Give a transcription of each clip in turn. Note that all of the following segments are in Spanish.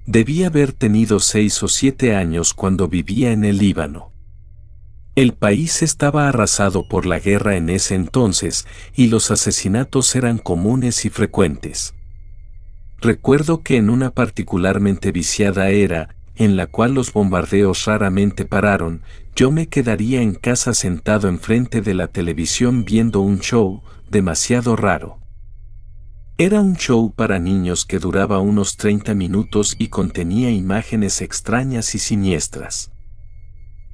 Debí haber tenido 6 o 7 años cuando vivía en el Líbano. El país estaba arrasado por la guerra en ese entonces y los asesinatos eran comunes y frecuentes. Recuerdo que en una particularmente viciada era, en la cual los bombardeos raramente pararon, yo me quedaría en casa sentado enfrente de la televisión viendo un show demasiado raro. Era un show para niños que duraba unos 30 minutos y contenía imágenes extrañas y siniestras.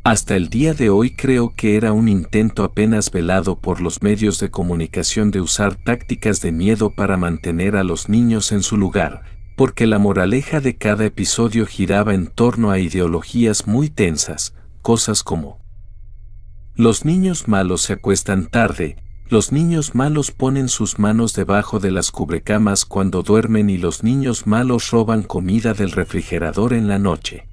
Hasta el día de hoy creo que era un intento apenas velado por los medios de comunicación de usar tácticas de miedo para mantener a los niños en su lugar, porque la moraleja de cada episodio giraba en torno a ideologías muy tensas, cosas como: los niños malos se acuestan tarde, los niños malos ponen sus manos debajo de las cubrecamas cuando duermen y los niños malos roban comida del refrigerador en la noche.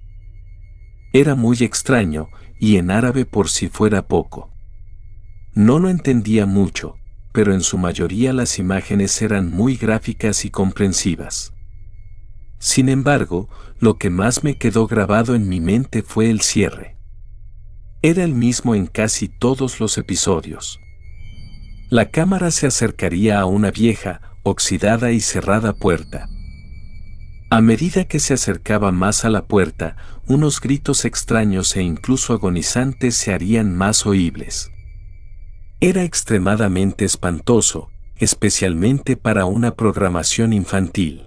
Era muy extraño, y en árabe por si fuera poco. No lo entendía mucho, pero en su mayoría las imágenes eran muy gráficas y comprensivas. Sin embargo, lo que más me quedó grabado en mi mente fue el cierre. Era el mismo en casi todos los episodios. La cámara se acercaría a una vieja, oxidada y cerrada puerta. A medida que se acercaba más a la puerta, unos gritos extraños e incluso agonizantes se harían más oíbles. Era extremadamente espantoso, especialmente para una programación infantil.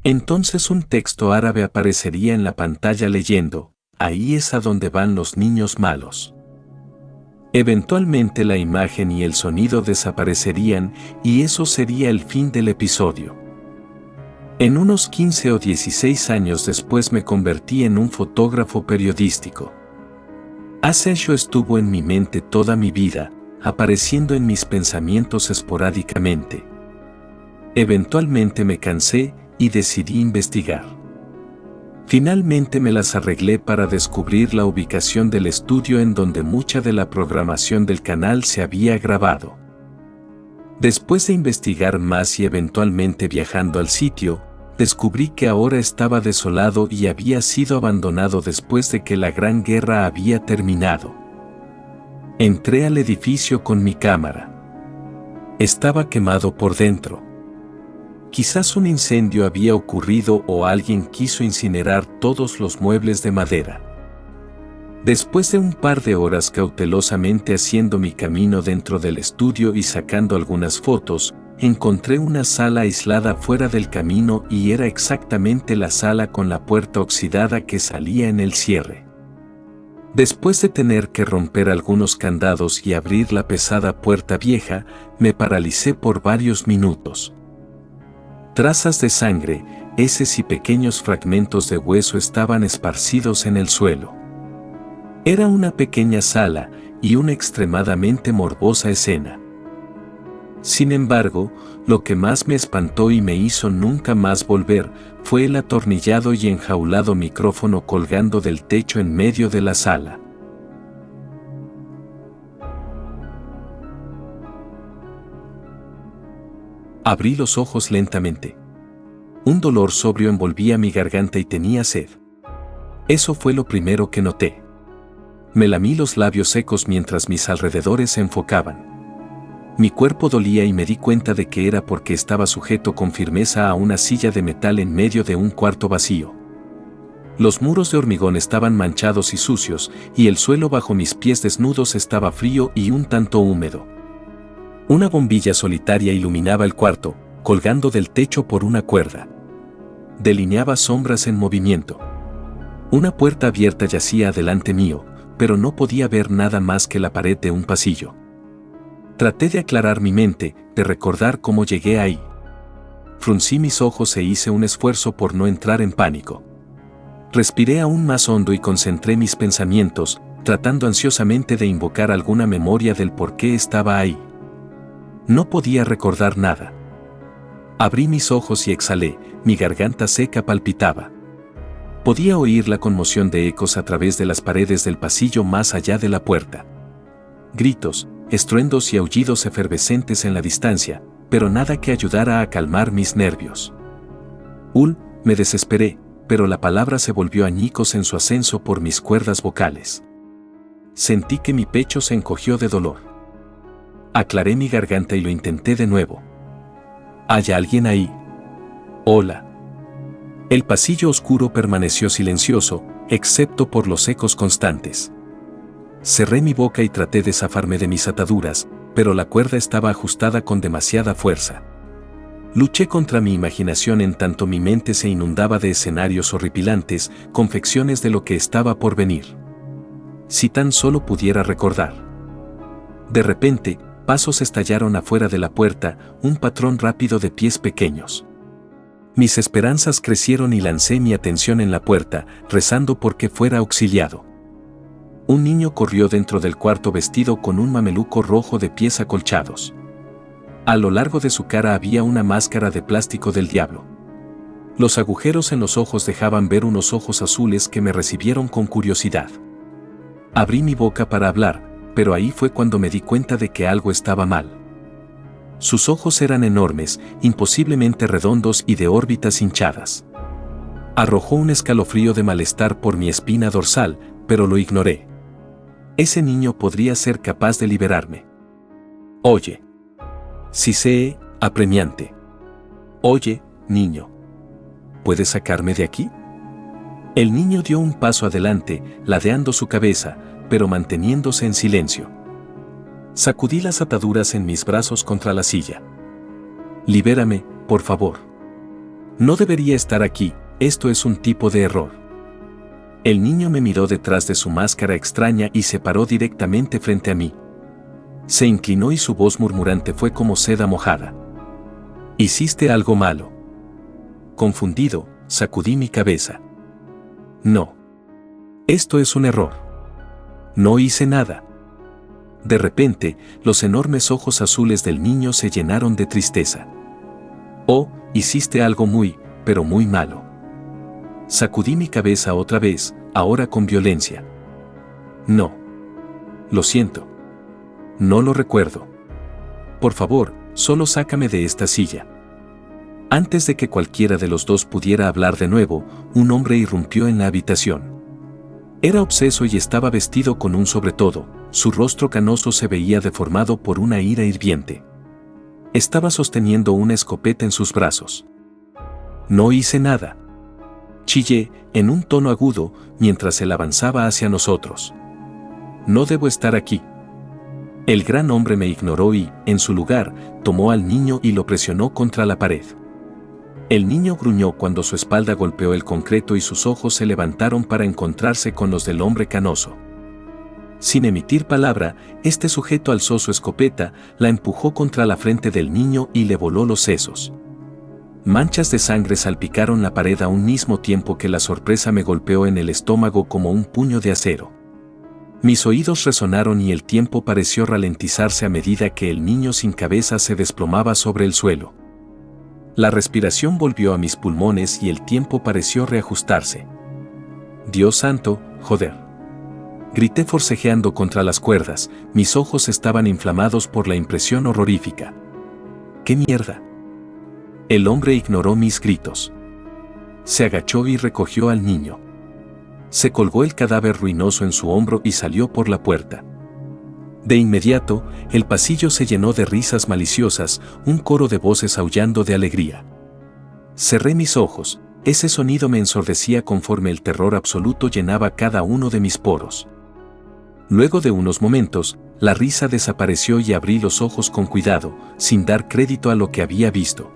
Entonces un texto árabe aparecería en la pantalla leyendo: ahí es a donde van los niños malos. Eventualmente la imagen y el sonido desaparecerían y eso sería el fin del episodio. En unos 15 o 16 años después me convertí en un fotógrafo periodístico. Aquello estuvo en mi mente toda mi vida, apareciendo en mis pensamientos esporádicamente. Eventualmente me cansé y decidí investigar. Finalmente me las arreglé para descubrir la ubicación del estudio en donde mucha de la programación del canal se había grabado. Después de investigar más y eventualmente viajando al sitio, descubrí que ahora estaba desolado y había sido abandonado después de que la Gran Guerra había terminado. Entré al edificio con mi cámara. Estaba quemado por dentro. Quizás un incendio había ocurrido o alguien quiso incinerar todos los muebles de madera. Después de un par de horas cautelosamente haciendo mi camino dentro del estudio y sacando algunas fotos, encontré una sala aislada fuera del camino y era exactamente la sala con la puerta oxidada que salía en el cierre. Después de tener que romper algunos candados y abrir la pesada puerta vieja, me paralicé por varios minutos. Trazas de sangre, heces y pequeños fragmentos de hueso estaban esparcidos en el suelo. Era una pequeña sala y una extremadamente morbosa escena. Sin embargo, lo que más me espantó y me hizo nunca más volver fue el atornillado y enjaulado micrófono colgando del techo en medio de la sala. Abrí los ojos lentamente. Un dolor sobrio envolvía mi garganta y tenía sed. Eso fue lo primero que noté. Me lamí los labios secos mientras mis alrededores se enfocaban. Mi cuerpo dolía y me di cuenta de que era porque estaba sujeto con firmeza a una silla de metal en medio de un cuarto vacío. Los muros de hormigón estaban manchados y sucios, y el suelo bajo mis pies desnudos estaba frío y un tanto húmedo. Una bombilla solitaria iluminaba el cuarto, colgando del techo por una cuerda. Delineaba sombras en movimiento. Una puerta abierta yacía delante mío, pero no podía ver nada más que la pared de un pasillo. Traté de aclarar mi mente, de recordar cómo llegué ahí. Fruncí mis ojos e hice un esfuerzo por no entrar en pánico. Respiré aún más hondo y concentré mis pensamientos, tratando ansiosamente de invocar alguna memoria del por qué estaba ahí. No podía recordar nada. Abrí mis ojos y exhalé, mi garganta seca palpitaba. Podía oír la conmoción de ecos a través de las paredes del pasillo más allá de la puerta. Gritos, estruendos y aullidos efervescentes en la distancia, pero nada que ayudara a calmar mis nervios. Me desesperé, pero la palabra se volvió añicos en su ascenso por mis cuerdas vocales. Sentí que mi pecho se encogió de dolor. Aclaré mi garganta y lo intenté de nuevo. ¿Hay alguien ahí? Hola. El pasillo oscuro permaneció silencioso, excepto por los ecos constantes. Cerré mi boca y traté de zafarme de mis ataduras, pero la cuerda estaba ajustada con demasiada fuerza. Luché contra mi imaginación en tanto mi mente se inundaba de escenarios horripilantes, confecciones de lo que estaba por venir. Si tan solo pudiera recordar. De repente, pasos estallaron afuera de la puerta, un patrón rápido de pies pequeños. Mis esperanzas crecieron y lancé mi atención en la puerta, rezando porque fuera auxiliado. Un niño corrió dentro del cuarto vestido con un mameluco rojo de pies acolchados. A lo largo de su cara había una máscara de plástico del diablo. Los agujeros en los ojos dejaban ver unos ojos azules que me recibieron con curiosidad. Abrí mi boca para hablar, pero ahí fue cuando me di cuenta de que algo estaba mal. Sus ojos eran enormes, imposiblemente redondos y de órbitas hinchadas. Arrojó un escalofrío de malestar por mi espina dorsal, pero lo ignoré. Ese niño podría ser capaz de liberarme. Oye. Sí sé, apremiante. Oye, niño. ¿Puedes sacarme de aquí? El niño dio un paso adelante, ladeando su cabeza, pero manteniéndose en silencio. Sacudí las ataduras en mis brazos contra la silla. Libérame, por favor. No debería estar aquí, esto es un tipo de error. El niño me miró detrás de su máscara extraña y se paró directamente frente a mí. Se inclinó y su voz murmurante fue como seda mojada. ¿Hiciste algo malo? Confundido, sacudí mi cabeza. No. Esto es un error. No hice nada. De repente, los enormes ojos azules del niño se llenaron de tristeza. Oh, hiciste algo muy, pero muy malo. Sacudí mi cabeza otra vez, ahora con violencia. No. Lo siento. No lo recuerdo. Por favor, solo sácame de esta silla. Antes de que cualquiera de los dos pudiera hablar de nuevo, un hombre irrumpió en la habitación. Era obseso y estaba vestido con un sobretodo, su rostro canoso se veía deformado por una ira hirviente. Estaba sosteniendo una escopeta en sus brazos. No hice nada. Chillé, en un tono agudo, mientras él avanzaba hacia nosotros. No debo estar aquí. El gran hombre me ignoró y, en su lugar, tomó al niño y lo presionó contra la pared. El niño gruñó cuando su espalda golpeó el concreto y sus ojos se levantaron para encontrarse con los del hombre canoso. Sin emitir palabra, este sujeto alzó su escopeta, la empujó contra la frente del niño y le voló los sesos. Manchas de sangre salpicaron la pared a un mismo tiempo que la sorpresa me golpeó en el estómago como un puño de acero. Mis oídos resonaron y el tiempo pareció ralentizarse a medida que el niño sin cabeza se desplomaba sobre el suelo. La respiración volvió a mis pulmones y el tiempo pareció reajustarse. Dios santo, joder. Grité forcejeando contra las cuerdas, mis ojos estaban inflamados por la impresión horrorífica. ¿Qué mierda? El hombre ignoró mis gritos. Se agachó y recogió al niño. Se colgó el cadáver ruinoso en su hombro y salió por la puerta. De inmediato, el pasillo se llenó de risas maliciosas, un coro de voces aullando de alegría. Cerré mis ojos, ese sonido me ensordecía conforme el terror absoluto llenaba cada uno de mis poros. Luego de unos momentos, la risa desapareció y abrí los ojos con cuidado, sin dar crédito a lo que había visto.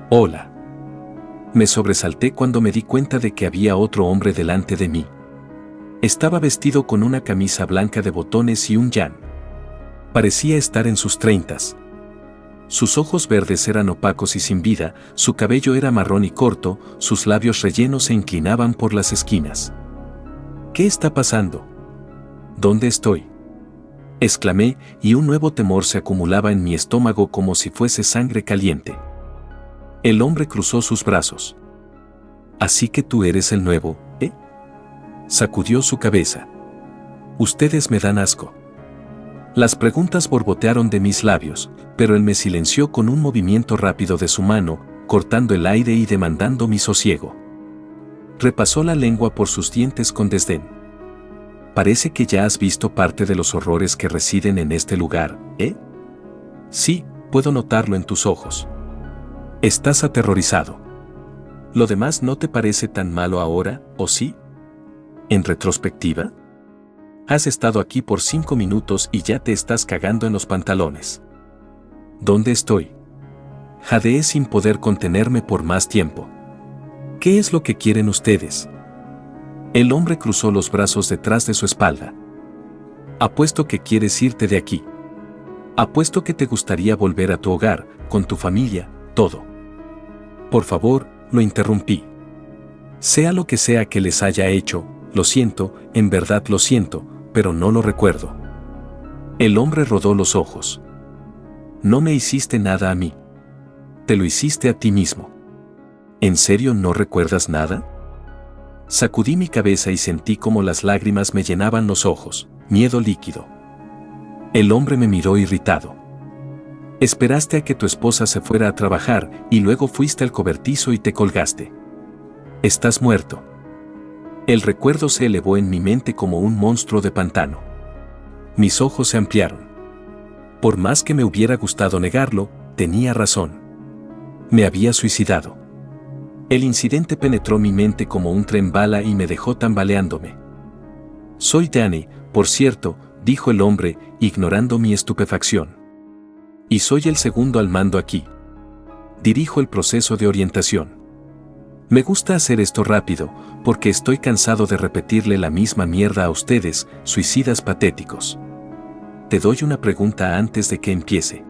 Hola. Me sobresalté cuando me di cuenta de que había otro hombre delante de mí. Estaba vestido con una camisa blanca de botones y un yan. Parecía estar en sus 30s. Sus ojos verdes eran opacos y sin vida, su cabello era marrón y corto, sus labios rellenos se inclinaban por las esquinas. ¿Qué está pasando? ¿Dónde estoy? Exclamé, y un nuevo temor se acumulaba en mi estómago como si fuese sangre caliente. El hombre cruzó sus brazos. Así que tú eres el nuevo, ¿eh? Sacudió su cabeza. Ustedes me dan asco. Las preguntas borbotearon de mis labios, pero él me silenció con un movimiento rápido de su mano, cortando el aire y demandando mi sosiego. Repasó la lengua por sus dientes con desdén. Parece que ya has visto parte de los horrores que residen en este lugar, ¿eh? Sí, puedo notarlo en tus ojos. Estás aterrorizado. ¿Lo demás no te parece tan malo ahora, o sí? ¿En retrospectiva? Has estado aquí por 5 minutos y ya te estás cagando en los pantalones. ¿Dónde estoy? Jadeé sin poder contenerme por más tiempo. ¿Qué es lo que quieren ustedes? El hombre cruzó los brazos detrás de su espalda. Apuesto que quieres irte de aquí. Apuesto que te gustaría volver a tu hogar, con tu familia, todo. Por favor, lo interrumpí. Sea lo que sea que les haya hecho, lo siento, en verdad lo siento, pero no lo recuerdo. El hombre rodó los ojos. No me hiciste nada a mí. Te lo hiciste a ti mismo. ¿En serio no recuerdas nada? Sacudí mi cabeza y sentí como las lágrimas me llenaban los ojos, miedo líquido. El hombre me miró irritado. Esperaste a que tu esposa se fuera a trabajar y luego fuiste al cobertizo y te colgaste. Estás muerto. El recuerdo se elevó en mi mente como un monstruo de pantano. Mis ojos se ampliaron. Por más que me hubiera gustado negarlo, tenía razón. Me había suicidado. El incidente penetró mi mente como un tren bala y me dejó tambaleándome. Soy Danny, por cierto, dijo el hombre, ignorando mi estupefacción. Y soy el segundo al mando aquí. Dirijo el proceso de orientación. Me gusta hacer esto rápido, porque estoy cansado de repetirle la misma mierda a ustedes, suicidas patéticos. Te doy una pregunta antes de que empiece.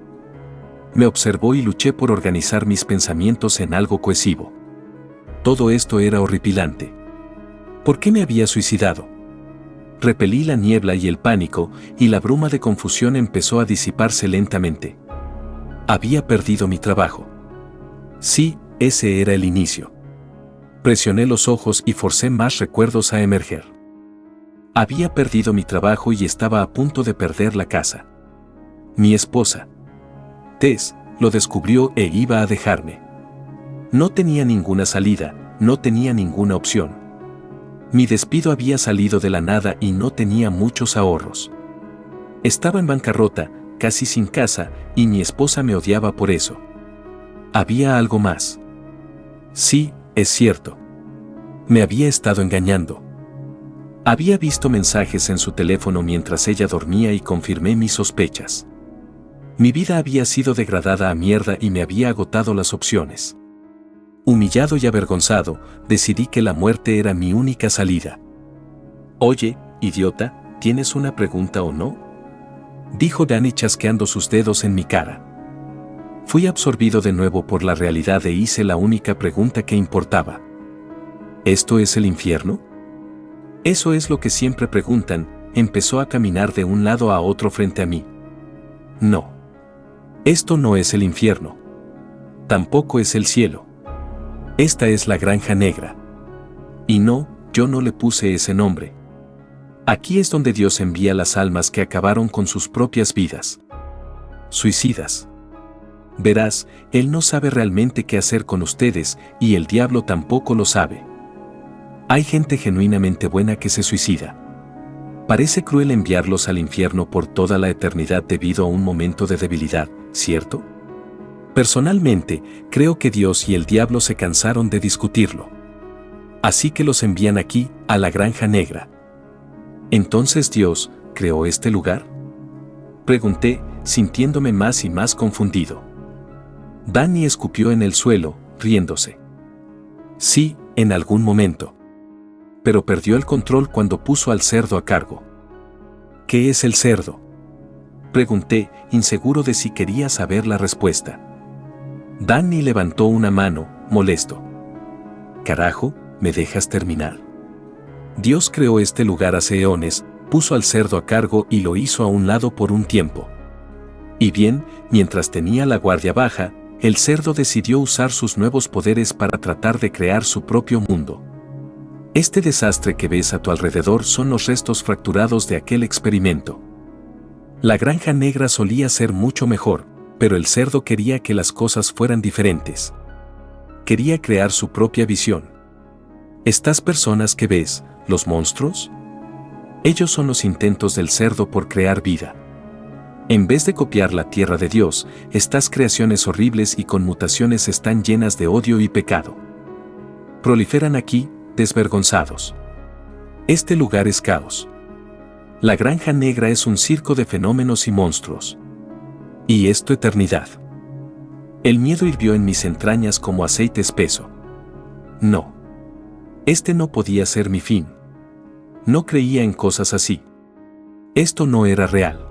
Me observó y luché por organizar mis pensamientos en algo cohesivo. Todo esto era horripilante. ¿Por qué me había suicidado? Repelí la niebla y el pánico, y la bruma de confusión empezó a disiparse lentamente. Había perdido mi trabajo. Sí, ese era el inicio. Presioné los ojos y forcé más recuerdos a emerger. Había perdido mi trabajo y estaba a punto de perder la casa. Mi esposa, Tess, lo descubrió e iba a dejarme. No tenía ninguna salida, no tenía ninguna opción. Mi despido había salido de la nada y no tenía muchos ahorros. Estaba en bancarrota, casi sin casa, y mi esposa me odiaba por eso. ¿Había algo más? Sí, es cierto. Me había estado engañando. Había visto mensajes en su teléfono mientras ella dormía y confirmé mis sospechas. Mi vida había sido degradada a mierda y me había agotado las opciones. Humillado y avergonzado, decidí que la muerte era mi única salida. Oye, idiota, ¿tienes una pregunta o no? Dijo Danny chasqueando sus dedos en mi cara. Fui absorbido de nuevo por la realidad e hice la única pregunta que importaba. ¿Esto es el infierno? Eso es lo que siempre preguntan. Empezó a caminar de un lado a otro frente a mí. No. Esto no es el infierno. Tampoco es el cielo. Esta es la Granja Negra. Y no, yo no le puse ese nombre. Aquí es donde Dios envía las almas que acabaron con sus propias vidas. Suicidas. Verás, Él no sabe realmente qué hacer con ustedes, y el diablo tampoco lo sabe. Hay gente genuinamente buena que se suicida. Parece cruel enviarlos al infierno por toda la eternidad debido a un momento de debilidad, ¿cierto? Personalmente, creo que Dios y el diablo se cansaron de discutirlo. Así que los envían aquí, a la Granja Negra. ¿Entonces Dios creó este lugar? Pregunté, sintiéndome más y más confundido. Danny escupió en el suelo, riéndose. Sí, en algún momento. Pero perdió el control cuando puso al cerdo a cargo. ¿Qué es el cerdo? Pregunté, inseguro de si quería saber la respuesta. Danny levantó una mano, molesto. Carajo, ¿me dejas terminar? Dios creó este lugar hace eones, puso al cerdo a cargo y lo hizo a un lado por un tiempo. Y bien, mientras tenía la guardia baja, el cerdo decidió usar sus nuevos poderes para tratar de crear su propio mundo. Este desastre que ves a tu alrededor son los restos fracturados de aquel experimento. La Granja Negra solía ser mucho mejor, pero el cerdo quería que las cosas fueran diferentes. Quería crear su propia visión. Estas personas que ves, los monstruos, ellos son los intentos del cerdo por crear vida. En vez de copiar la tierra de Dios, estas creaciones horribles y con mutaciones están llenas de odio y pecado. Proliferan aquí, desvergonzados. Este lugar es caos. La Granja Negra es un circo de fenómenos y monstruos. Y es tu eternidad. El miedo hirvió en mis entrañas como aceite espeso. No. Este no podía ser mi fin. No creía en cosas así. Esto no era real.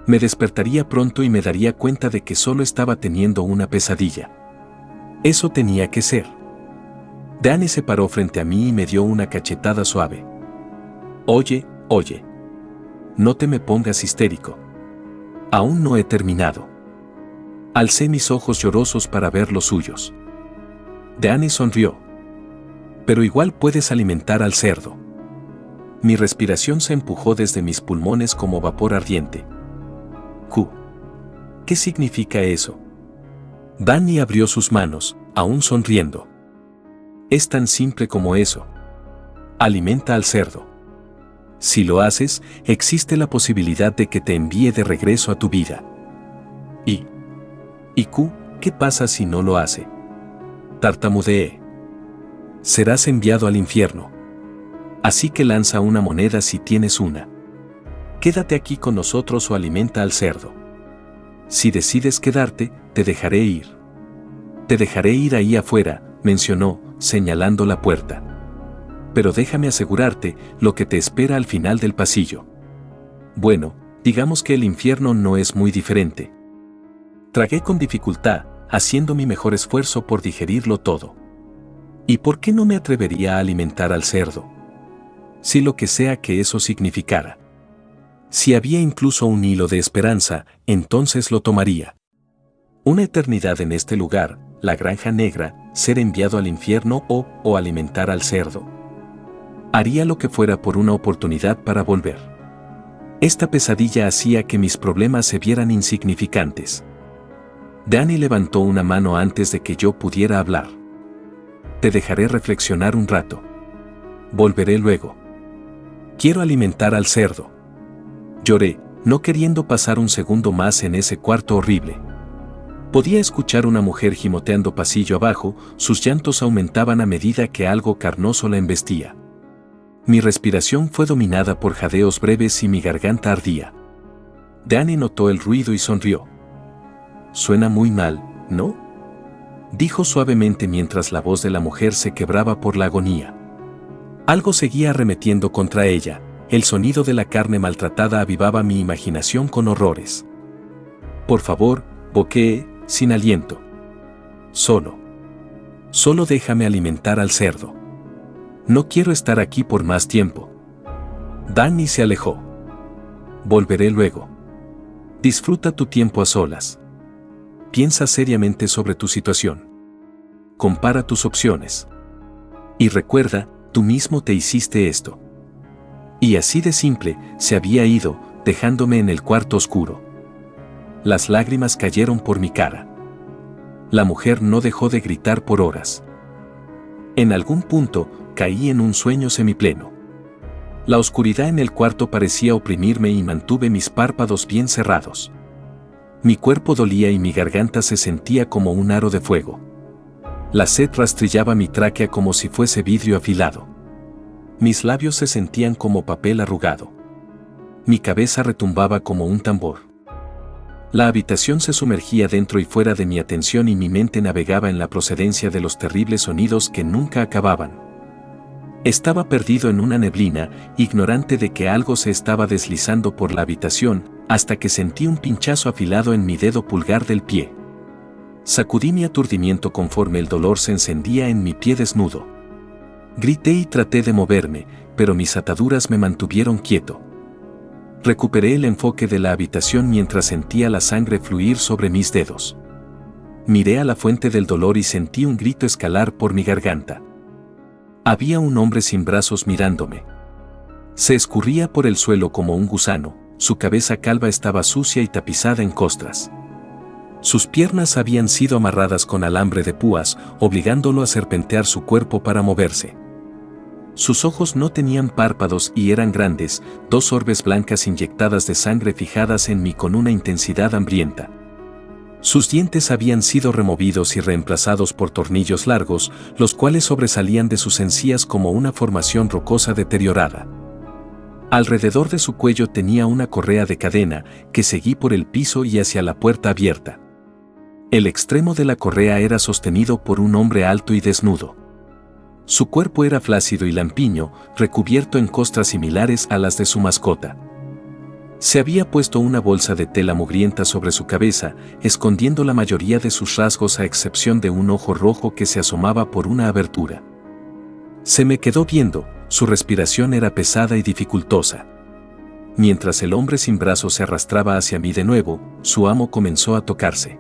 Me despertaría pronto y me daría cuenta de que solo estaba teniendo una pesadilla. Eso tenía que ser. Danny se paró frente a mí y me dio una cachetada suave. Oye, oye. No te me pongas histérico. Aún no he terminado. Alcé mis ojos llorosos para ver los suyos. Danny sonrió. Pero igual puedes alimentar al cerdo. Mi respiración se empujó desde mis pulmones como vapor ardiente. ¿Qué significa eso? Danny abrió sus manos, aún sonriendo. Es tan simple como eso. Alimenta al cerdo. Si lo haces, existe la posibilidad de que te envíe de regreso a tu vida. ¿Y qué pasa si no lo hace? Tartamudeé. Serás enviado al infierno. Así que lanza una moneda si tienes una. Quédate aquí con nosotros o alimenta al cerdo. Si decides quedarte, te dejaré ir. Te dejaré ir ahí afuera, mencionó, señalando la puerta. Pero déjame asegurarte lo que te espera al final del pasillo. Bueno, digamos que el infierno no es muy diferente. Tragué con dificultad, haciendo mi mejor esfuerzo por digerirlo todo. ¿Y por qué no me atrevería a alimentar al cerdo? Si lo que sea que eso significara. Si había incluso un hilo de esperanza, entonces lo tomaría. Una eternidad en este lugar, la Granja Negra, ser enviado al infierno o alimentar al cerdo. Haría lo que fuera por una oportunidad para volver. Esta pesadilla hacía que mis problemas se vieran insignificantes. Danny levantó una mano antes de que yo pudiera hablar. Te dejaré reflexionar un rato. Volveré luego. Quiero alimentar al cerdo. Lloré, no queriendo pasar un segundo más en ese cuarto horrible. Podía escuchar una mujer gimoteando pasillo abajo, sus llantos aumentaban a medida que algo carnoso la embestía. Mi respiración fue dominada por jadeos breves y mi garganta ardía. Danny notó el ruido y sonrió. Suena muy mal, ¿no? Dijo suavemente mientras la voz de la mujer se quebraba por la agonía. Algo seguía arremetiendo contra ella. El sonido de la carne maltratada avivaba mi imaginación con horrores. Por favor, boqueé, sin aliento. Solo déjame alimentar al cerdo. No quiero estar aquí por más tiempo. Danny se alejó. Volveré luego. Disfruta tu tiempo a solas. Piensa seriamente sobre tu situación. Compara tus opciones. Y recuerda, tú mismo te hiciste esto. Y así de simple, se había ido, dejándome en el cuarto oscuro. Las lágrimas cayeron por mi cara. La mujer no dejó de gritar por horas. En algún punto, caí en un sueño semipleno. La oscuridad en el cuarto parecía oprimirme y mantuve mis párpados bien cerrados. Mi cuerpo dolía y mi garganta se sentía como un aro de fuego. La sed rastrillaba mi tráquea como si fuese vidrio afilado. Mis labios se sentían como papel arrugado. Mi cabeza retumbaba como un tambor. La habitación se sumergía dentro y fuera de mi atención y mi mente navegaba en la procedencia de los terribles sonidos que nunca acababan. Estaba perdido en una neblina, ignorante de que algo se estaba deslizando por la habitación, hasta que sentí un pinchazo afilado en mi dedo pulgar del pie. Sacudí mi aturdimiento conforme el dolor se encendía en mi pie desnudo. Grité y traté de moverme, pero mis ataduras me mantuvieron quieto. Recuperé el enfoque de la habitación mientras sentía la sangre fluir sobre mis dedos. Miré a la fuente del dolor y sentí un grito escalar por mi garganta. Había un hombre sin brazos mirándome. Se escurría por el suelo como un gusano, su cabeza calva estaba sucia y tapizada en costras. Sus piernas habían sido amarradas con alambre de púas, obligándolo a serpentear su cuerpo para moverse. Sus ojos no tenían párpados y eran grandes, dos orbes blancas inyectadas de sangre fijadas en mí con una intensidad hambrienta. Sus dientes habían sido removidos y reemplazados por tornillos largos, los cuales sobresalían de sus encías como una formación rocosa deteriorada. Alrededor de su cuello tenía una correa de cadena que seguí por el piso y hacia la puerta abierta. El extremo de la correa era sostenido por un hombre alto y desnudo. Su cuerpo era flácido y lampiño, recubierto en costras similares a las de su mascota. Se había puesto una bolsa de tela mugrienta sobre su cabeza, escondiendo la mayoría de sus rasgos a excepción de un ojo rojo que se asomaba por una abertura. Se me quedó viendo, su respiración era pesada y dificultosa. Mientras el hombre sin brazos se arrastraba hacia mí de nuevo, su amo comenzó a tocarse.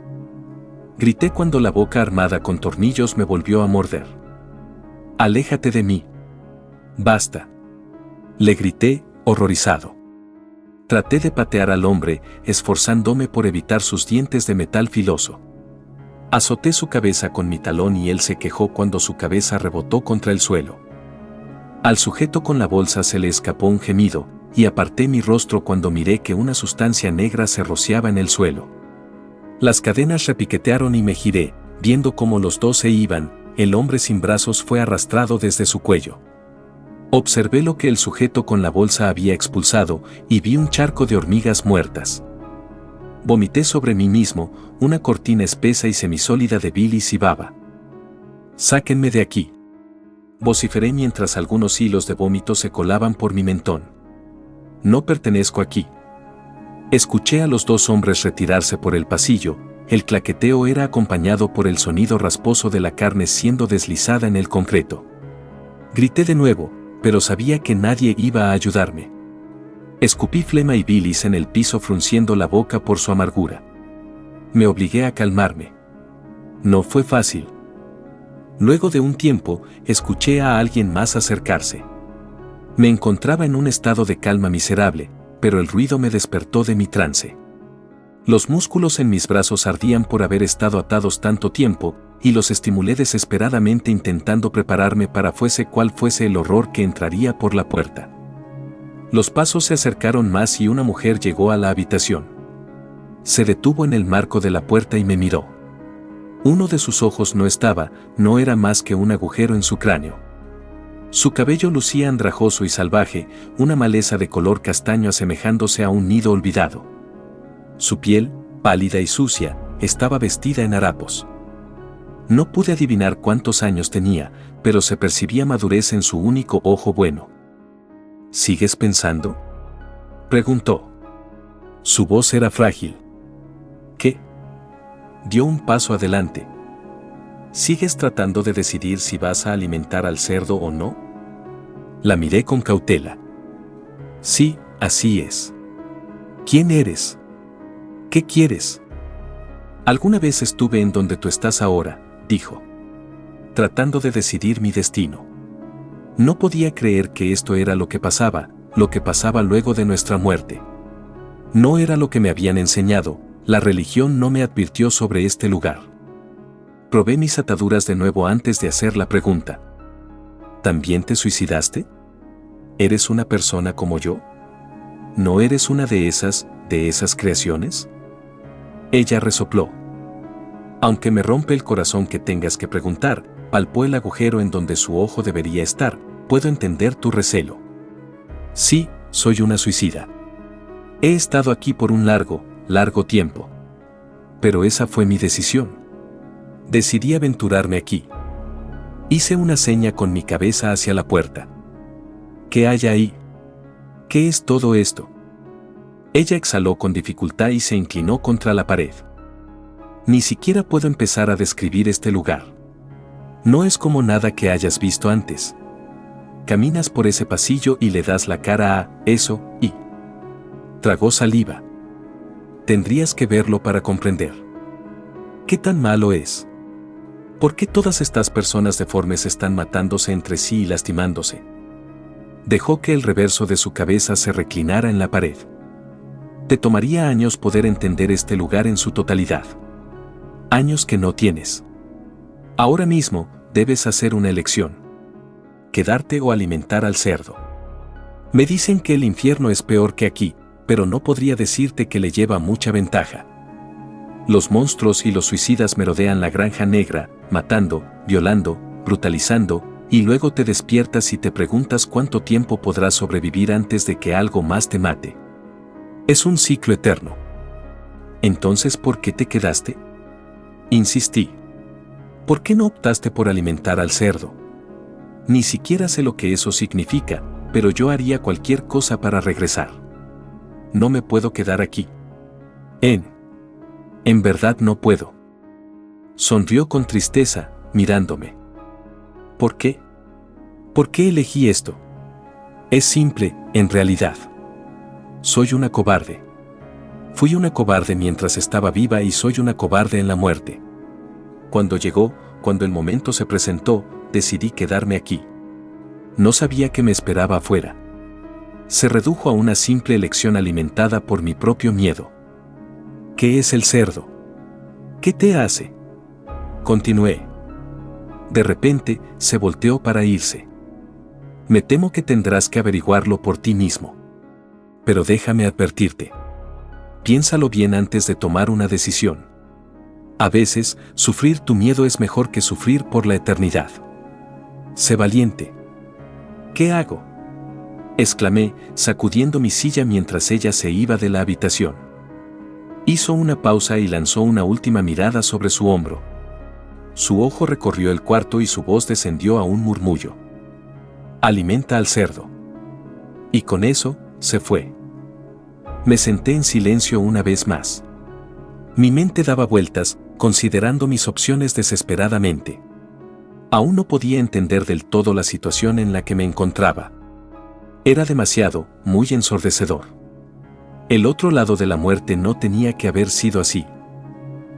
Grité cuando la boca armada con tornillos me volvió a morder. «Aléjate de mí». «Basta», le grité, horrorizado. Traté de patear al hombre, esforzándome por evitar sus dientes de metal filoso. Azoté su cabeza con mi talón y él se quejó cuando su cabeza rebotó contra el suelo. Al sujeto con la bolsa se le escapó un gemido, y aparté mi rostro cuando miré que una sustancia negra se rociaba en el suelo. Las cadenas repiquetearon y me giré, viendo cómo los dos se iban. El hombre sin brazos fue arrastrado desde su cuello. Observé lo que el sujeto con la bolsa había expulsado y vi un charco de hormigas muertas. Vomité sobre mí mismo, una cortina espesa y semisólida de bilis y baba. «Sáquenme de aquí», vociferé mientras algunos hilos de vómito se colaban por mi mentón. «No pertenezco aquí». Escuché a los dos hombres retirarse por el pasillo. El claqueteo era acompañado por el sonido rasposo de la carne siendo deslizada en el concreto. Grité de nuevo, pero sabía que nadie iba a ayudarme. Escupí flema y bilis en el piso frunciendo la boca por su amargura. Me obligué a calmarme. No fue fácil. Luego de un tiempo, escuché a alguien más acercarse. Me encontraba en un estado de calma miserable, pero el ruido me despertó de mi trance. Los músculos en mis brazos ardían por haber estado atados tanto tiempo, y los estimulé desesperadamente intentando prepararme para fuese cual fuese el horror que entraría por la puerta. Los pasos se acercaron más y una mujer llegó a la habitación. Se detuvo en el marco de la puerta y me miró. Uno de sus ojos no era más que un agujero en su cráneo. Su cabello lucía andrajoso y salvaje, una maleza de color castaño asemejándose a un nido olvidado. Su piel, pálida y sucia, estaba vestida en harapos. No pude adivinar cuántos años tenía, pero se percibía madurez en su único ojo bueno. ¿Sigues pensando?, preguntó. Su voz era frágil. ¿Qué? Dio un paso adelante. ¿Sigues tratando de decidir si vas a alimentar al cerdo o no? La miré con cautela. Sí, así es. ¿Quién eres? ¿Qué quieres? Alguna vez estuve en donde tú estás ahora, dijo. Tratando de decidir mi destino. No podía creer que esto era lo que pasaba luego de nuestra muerte. No era lo que me habían enseñado, la religión no me advirtió sobre este lugar. Probé mis ataduras de nuevo antes de hacer la pregunta. ¿También te suicidaste? ¿Eres una persona como yo? ¿No eres una de esas creaciones? Ella resopló. Aunque me rompe el corazón que tengas que preguntar, palpó el agujero en donde su ojo debería estar, puedo entender tu recelo. Sí, soy una suicida. He estado aquí por un largo tiempo. Pero esa fue mi decisión. Decidí aventurarme aquí. Hice una seña con mi cabeza hacia la puerta. ¿Qué hay ahí? ¿Qué es todo esto? Ella exhaló con dificultad y se inclinó contra la pared. Ni siquiera puedo empezar a describir este lugar. No es como nada que hayas visto antes. Caminas por ese pasillo y le das la cara a eso, y... Tragó saliva. Tendrías que verlo para comprender. ¿Qué tan malo es? ¿Por qué todas estas personas deformes están matándose entre sí y lastimándose? Dejó que el reverso de su cabeza se reclinara en la pared. Te tomaría años poder entender este lugar en su totalidad. Años que no tienes. Ahora mismo, debes hacer una elección. quedarte o alimentar al cerdo. Me dicen que el infierno es peor que aquí, pero no podría decirte que le lleva mucha ventaja. Los monstruos y los suicidas merodean la granja negra, matando, violando, brutalizando, y luego te despiertas y te preguntas cuánto tiempo podrás sobrevivir antes de que algo más te mate. Es un ciclo eterno. Entonces, ¿por qué te quedaste? Insistí. ¿Por qué no optaste por alimentar al cerdo? Ni siquiera sé lo que eso significa, pero yo haría cualquier cosa para regresar. No me puedo quedar aquí. En verdad no puedo. Sonrió con tristeza, mirándome. ¿Por qué? ¿Por qué elegí esto? Es simple, en realidad. Soy una cobarde. Fui una cobarde mientras estaba viva y soy una cobarde en la muerte. Cuando el momento se presentó, decidí quedarme aquí. No sabía qué me esperaba afuera. Se redujo a una simple elección alimentada por mi propio miedo. ¿Qué es el cerdo? ¿Qué te hace? Continué. De repente, se volteó para irse. Me temo que tendrás que averiguarlo por ti mismo. Pero déjame advertirte. Piénsalo bien antes de tomar una decisión. A veces, sufrir tu miedo es mejor que sufrir por la eternidad. Sé valiente. ¿Qué hago? Exclamé, sacudiendo mi silla mientras ella se iba de la habitación. Hizo una pausa y lanzó una última mirada sobre su hombro. Su ojo recorrió el cuarto y su voz descendió a un murmullo. Alimenta al cerdo. Y con eso, se fue. Me senté en silencio una vez más. Mi mente daba vueltas, considerando mis opciones desesperadamente. Aún no podía entender del todo la situación en la que me encontraba. Era demasiado, muy ensordecedor. El otro lado de la muerte no tenía que haber sido así.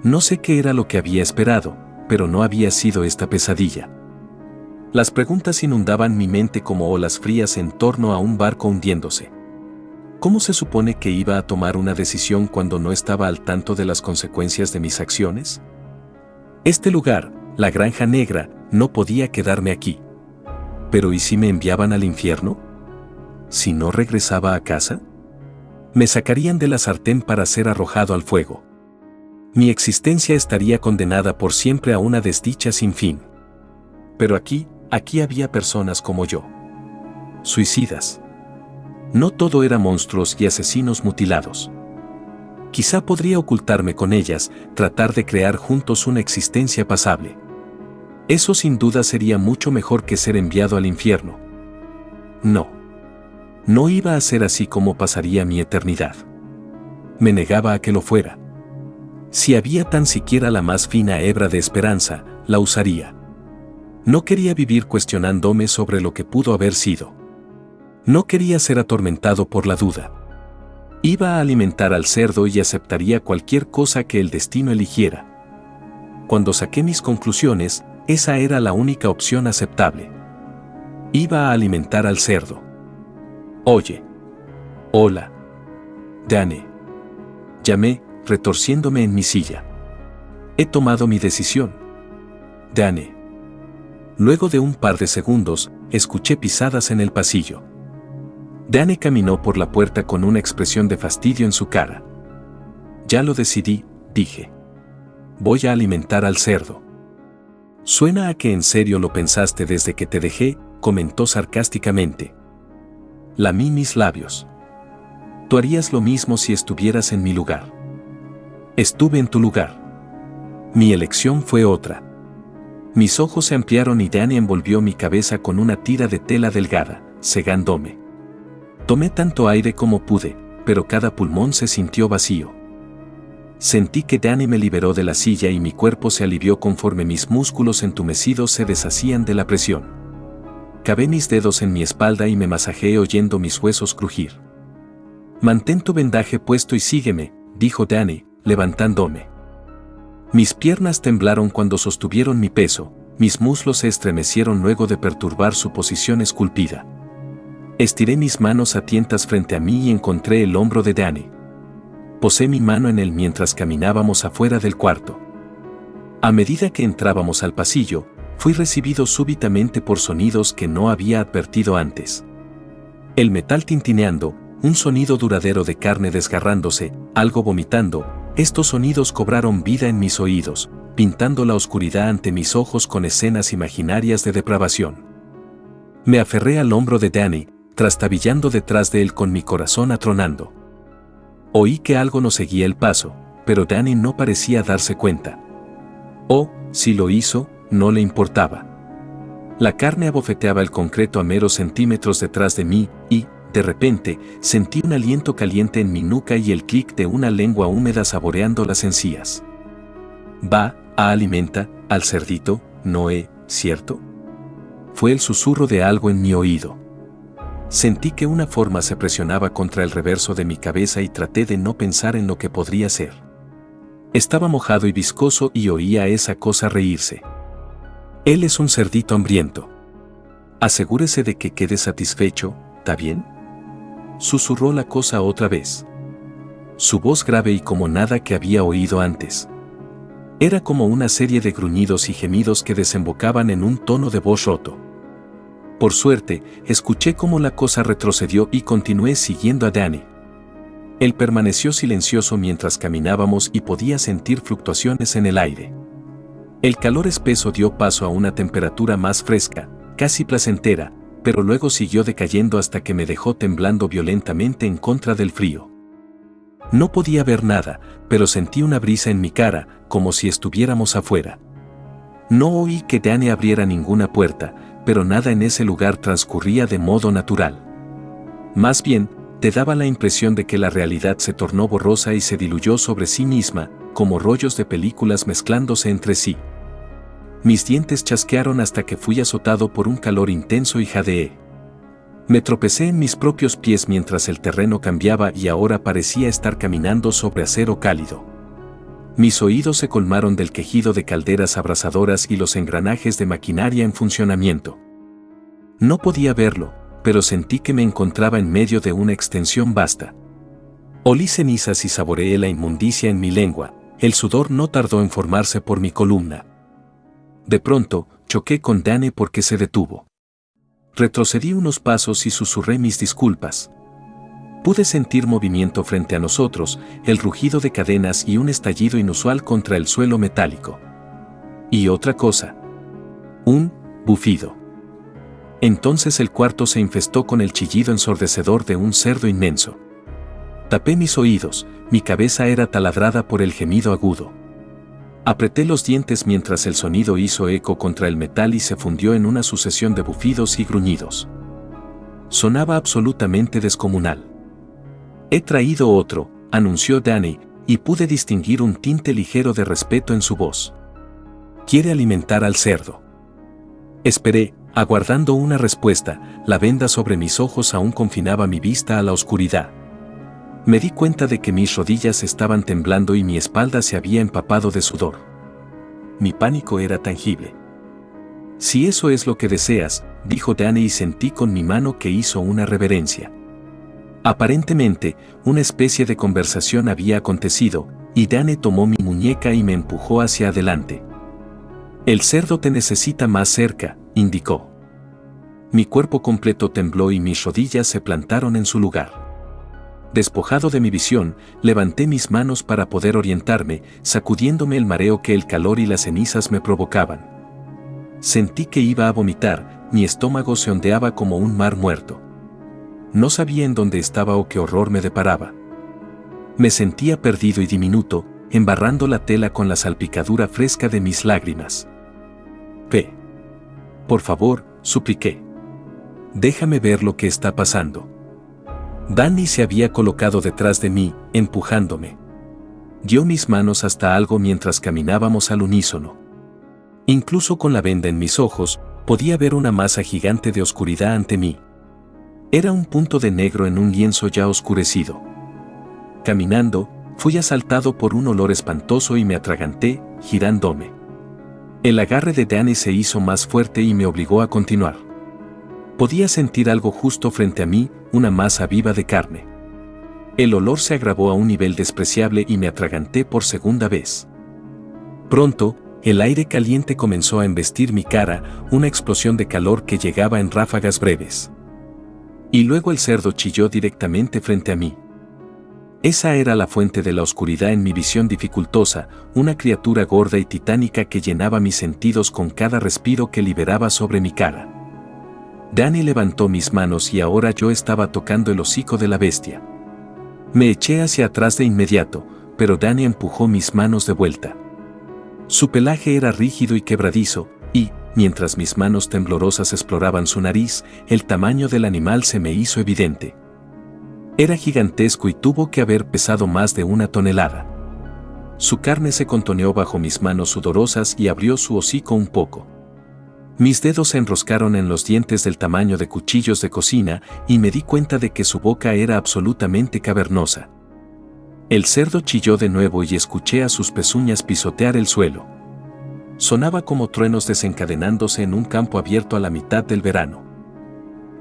No sé qué era lo que había esperado, pero no había sido esta pesadilla. Las preguntas inundaban mi mente como olas frías en torno a un barco hundiéndose. ¿Cómo se supone que iba a tomar una decisión cuando no estaba al tanto de las consecuencias de mis acciones? Este lugar, la Granja Negra, no podía quedarme aquí. ¿Pero y si me enviaban al infierno? ¿Si no regresaba a casa? Me sacarían de la sartén para ser arrojado al fuego. Mi existencia estaría condenada por siempre a una desdicha sin fin. Pero aquí había personas como yo. Suicidas. No todo era monstruos y asesinos mutilados. Quizá podría ocultarme con ellas, tratar de crear juntos una existencia pasable. Eso sin duda sería mucho mejor que ser enviado al infierno. No. No iba a ser así como pasaría mi eternidad. Me negaba a que lo fuera. Si había tan siquiera la más fina hebra de esperanza, la usaría. No quería vivir cuestionándome sobre lo que pudo haber sido. No quería ser atormentado por la duda. Iba a alimentar al cerdo y aceptaría cualquier cosa que el destino eligiera. Cuando saqué mis conclusiones, esa era la única opción aceptable. Iba a alimentar al cerdo. Oye. Hola. Dane. Llamé, retorciéndome en mi silla. He tomado mi decisión. Dane. Luego de un par de segundos, escuché pisadas en el pasillo. Dane caminó por la puerta con una expresión de fastidio en su cara. Ya lo decidí, dije. Voy a alimentar al cerdo. Suena a que en serio lo pensaste desde que te dejé, comentó sarcásticamente. Lamí mis labios. Tú harías lo mismo si estuvieras en mi lugar. Estuve en tu lugar. Mi elección fue otra. Mis ojos se ampliaron y Dane envolvió mi cabeza con una tira de tela delgada, cegándome. Tomé tanto aire como pude, pero cada pulmón se sintió vacío. Sentí que Dane me liberó de la silla y mi cuerpo se alivió conforme mis músculos entumecidos se deshacían de la presión. Cabé mis dedos en mi espalda y me masajeé oyendo mis huesos crujir. Mantén tu vendaje puesto y sígueme, dijo Dane, levantándome. Mis piernas temblaron cuando sostuvieron mi peso, mis muslos se estremecieron luego de perturbar su posición esculpida. Estiré mis manos a tientas frente a mí y encontré el hombro de Dane. Posé mi mano en él mientras caminábamos afuera del cuarto. A medida que entrábamos al pasillo, Fui recibido súbitamente por sonidos que no había advertido antes. El metal tintineando, un sonido duradero de carne desgarrándose, algo vomitando. Estos sonidos cobraron vida en mis oídos, pintando la oscuridad ante mis ojos con escenas imaginarias de depravación. Me aferré al hombro de Danny, trastabillando detrás de él con mi corazón atronando. Oí que algo nos seguía el paso, pero Danny no parecía darse cuenta. O, si lo hizo, no le importaba. La carne abofeteaba el concreto a meros centímetros detrás de mí y, de repente, sentí un aliento caliente en mi nuca y el clic de una lengua húmeda saboreando las encías. Va, alimenta al cerdito, Noé, ¿cierto? Fue el susurro de algo en mi oído. Sentí que una forma se presionaba contra el reverso de mi cabeza y traté de no pensar en lo que podría ser. Estaba mojado y viscoso y oía a esa cosa reírse. Él es un cerdito hambriento. Asegúrese de que quede satisfecho, ¿está bien? Susurró la cosa otra vez. Su voz grave y como nada que había oído antes. Era como una serie de gruñidos y gemidos que desembocaban en un tono de voz roto. Por suerte, escuché cómo la cosa retrocedió y continué siguiendo a Danny. Él permaneció silencioso mientras caminábamos y podía sentir fluctuaciones en el aire. El calor espeso dio paso a una temperatura más fresca, casi placentera, pero luego siguió decayendo hasta que me dejó temblando violentamente en contra del frío. No podía ver nada, pero sentí una brisa en mi cara, como si estuviéramos afuera. No oí que Danny abriera ninguna puerta, pero nada en ese lugar transcurría de modo natural. Más bien, te daba la impresión de que la realidad se tornó borrosa y se diluyó sobre sí misma, como rollos de películas mezclándose entre sí. Mis dientes chasquearon hasta que fui azotado por un calor intenso y jadeé. Me tropecé en mis propios pies mientras el terreno cambiaba y ahora parecía estar caminando sobre acero cálido. Mis oídos se colmaron del quejido de calderas abrasadoras y los engranajes de maquinaria en funcionamiento. No podía verlo, pero sentí que me encontraba en medio de una extensión vasta. Olí cenizas y saboreé la inmundicia en mi lengua. El sudor no tardó en formarse por mi columna. De pronto, choqué con Danny porque se detuvo. Retrocedí unos pasos y susurré mis disculpas. Pude sentir movimiento frente a nosotros, el rugido de cadenas y un estallido inusual contra el suelo metálico. Y otra cosa. Un bufido. Entonces el cuarto se infestó con el chillido ensordecedor de un cerdo inmenso. Tapé mis oídos, mi cabeza era taladrada por el gemido agudo. Apreté los dientes mientras el sonido hizo eco contra el metal y se fundió en una sucesión de bufidos y gruñidos. Sonaba absolutamente descomunal. He traído otro, anunció Danny, y pude distinguir un tinte ligero de respeto en su voz. Quiere alimentar al cerdo. Esperé, aguardando una respuesta, la venda sobre mis ojos aún confinaba mi vista a la oscuridad. Me di cuenta de que mis rodillas estaban temblando y mi espalda se había empapado de sudor. Mi pánico era tangible. Si eso es lo que deseas, dijo Danny y sentí con mi mano que hizo una reverencia. Aparentemente, una especie de conversación había acontecido, y Danny tomó mi muñeca y me empujó hacia adelante. El cerdo te necesita más cerca, indicó. Mi cuerpo completo tembló y mis rodillas se plantaron en su lugar. Despojado de mi visión, levanté mis manos para poder orientarme, sacudiéndome el mareo que el calor y las cenizas me provocaban. Sentí que iba a vomitar, mi estómago se ondeaba como un mar muerto. No sabía en dónde estaba o qué horror me deparaba. Me sentía perdido y diminuto, embarrando la tela con la salpicadura fresca de mis lágrimas. Por favor, supliqué. Déjame ver lo que está pasando. Danny se había colocado detrás de mí, empujándome. Dio mis manos hasta algo mientras caminábamos al unísono. Incluso con la venda en mis ojos, podía ver una masa gigante de oscuridad ante mí. Era un punto de negro en un lienzo ya oscurecido. Caminando, fui asaltado por un olor espantoso y me atraganté, girándome. El agarre de Danny se hizo más fuerte y me obligó a continuar. Podía sentir algo justo frente a mí, una masa viva de carne. El olor se agravó a un nivel despreciable y me atraganté por segunda vez. Pronto, El aire caliente comenzó a embestir mi cara, una explosión de calor que llegaba en ráfagas breves. Y luego el cerdo chilló directamente frente a mí. Esa era la fuente de la oscuridad en mi visión dificultosa, una criatura gorda y titánica que llenaba mis sentidos con cada respiro que liberaba sobre mi cara. Danny levantó mis manos y ahora yo estaba tocando el hocico de la bestia. Me eché hacia atrás de inmediato, pero Danny empujó mis manos de vuelta. Su pelaje era rígido y quebradizo, y, mientras mis manos temblorosas exploraban su nariz, el tamaño del animal se me hizo evidente. Era gigantesco y tuvo que haber pesado más de 1 tonelada. Su carne se contoneó bajo mis manos sudorosas y abrió su hocico un poco. Mis dedos se enroscaron en los dientes del tamaño de cuchillos de cocina y me di cuenta de que su boca era absolutamente cavernosa. El cerdo chilló de nuevo y escuché a sus pezuñas pisotear el suelo. Sonaba como truenos desencadenándose en un campo abierto a la mitad del verano.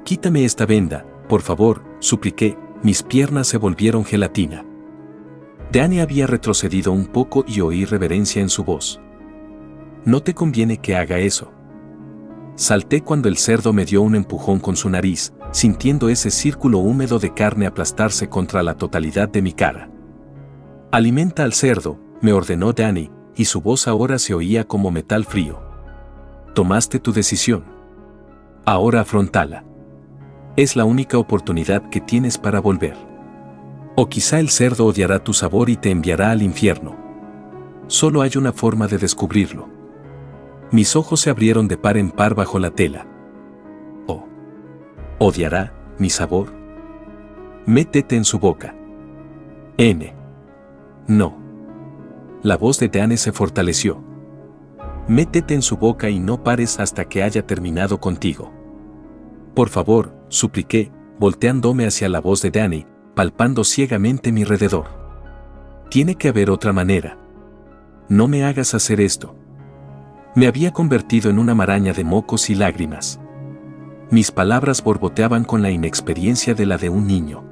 «Quítame esta venda, por favor», supliqué. Mis piernas se volvieron gelatina. Danny había retrocedido un poco y oí reverencia en su voz. «No te conviene que haga eso». Salté cuando el cerdo me dio un empujón con su nariz, sintiendo ese círculo húmedo de carne aplastarse contra la totalidad de mi cara. «Alimenta al cerdo», me ordenó Danny, y su voz ahora se oía como metal frío. «Tomaste tu decisión. Ahora afrontala. Es la única oportunidad que tienes para volver. O quizá el cerdo odiará tu sabor y te enviará al infierno. Solo hay una forma de descubrirlo». Mis ojos se abrieron de par en par bajo la tela. «¿Oh, odiará mi sabor? Métete en su boca». «No». La voz de Danny se fortaleció. «Métete en su boca y no pares hasta que haya terminado contigo». «Por favor», supliqué, volteándome hacia la voz de Danny, palpando ciegamente mi alrededor. «Tiene que haber otra manera. No me hagas hacer esto». Me había convertido en una maraña de mocos y lágrimas. Mis palabras borboteaban con la inexperiencia de la de un niño.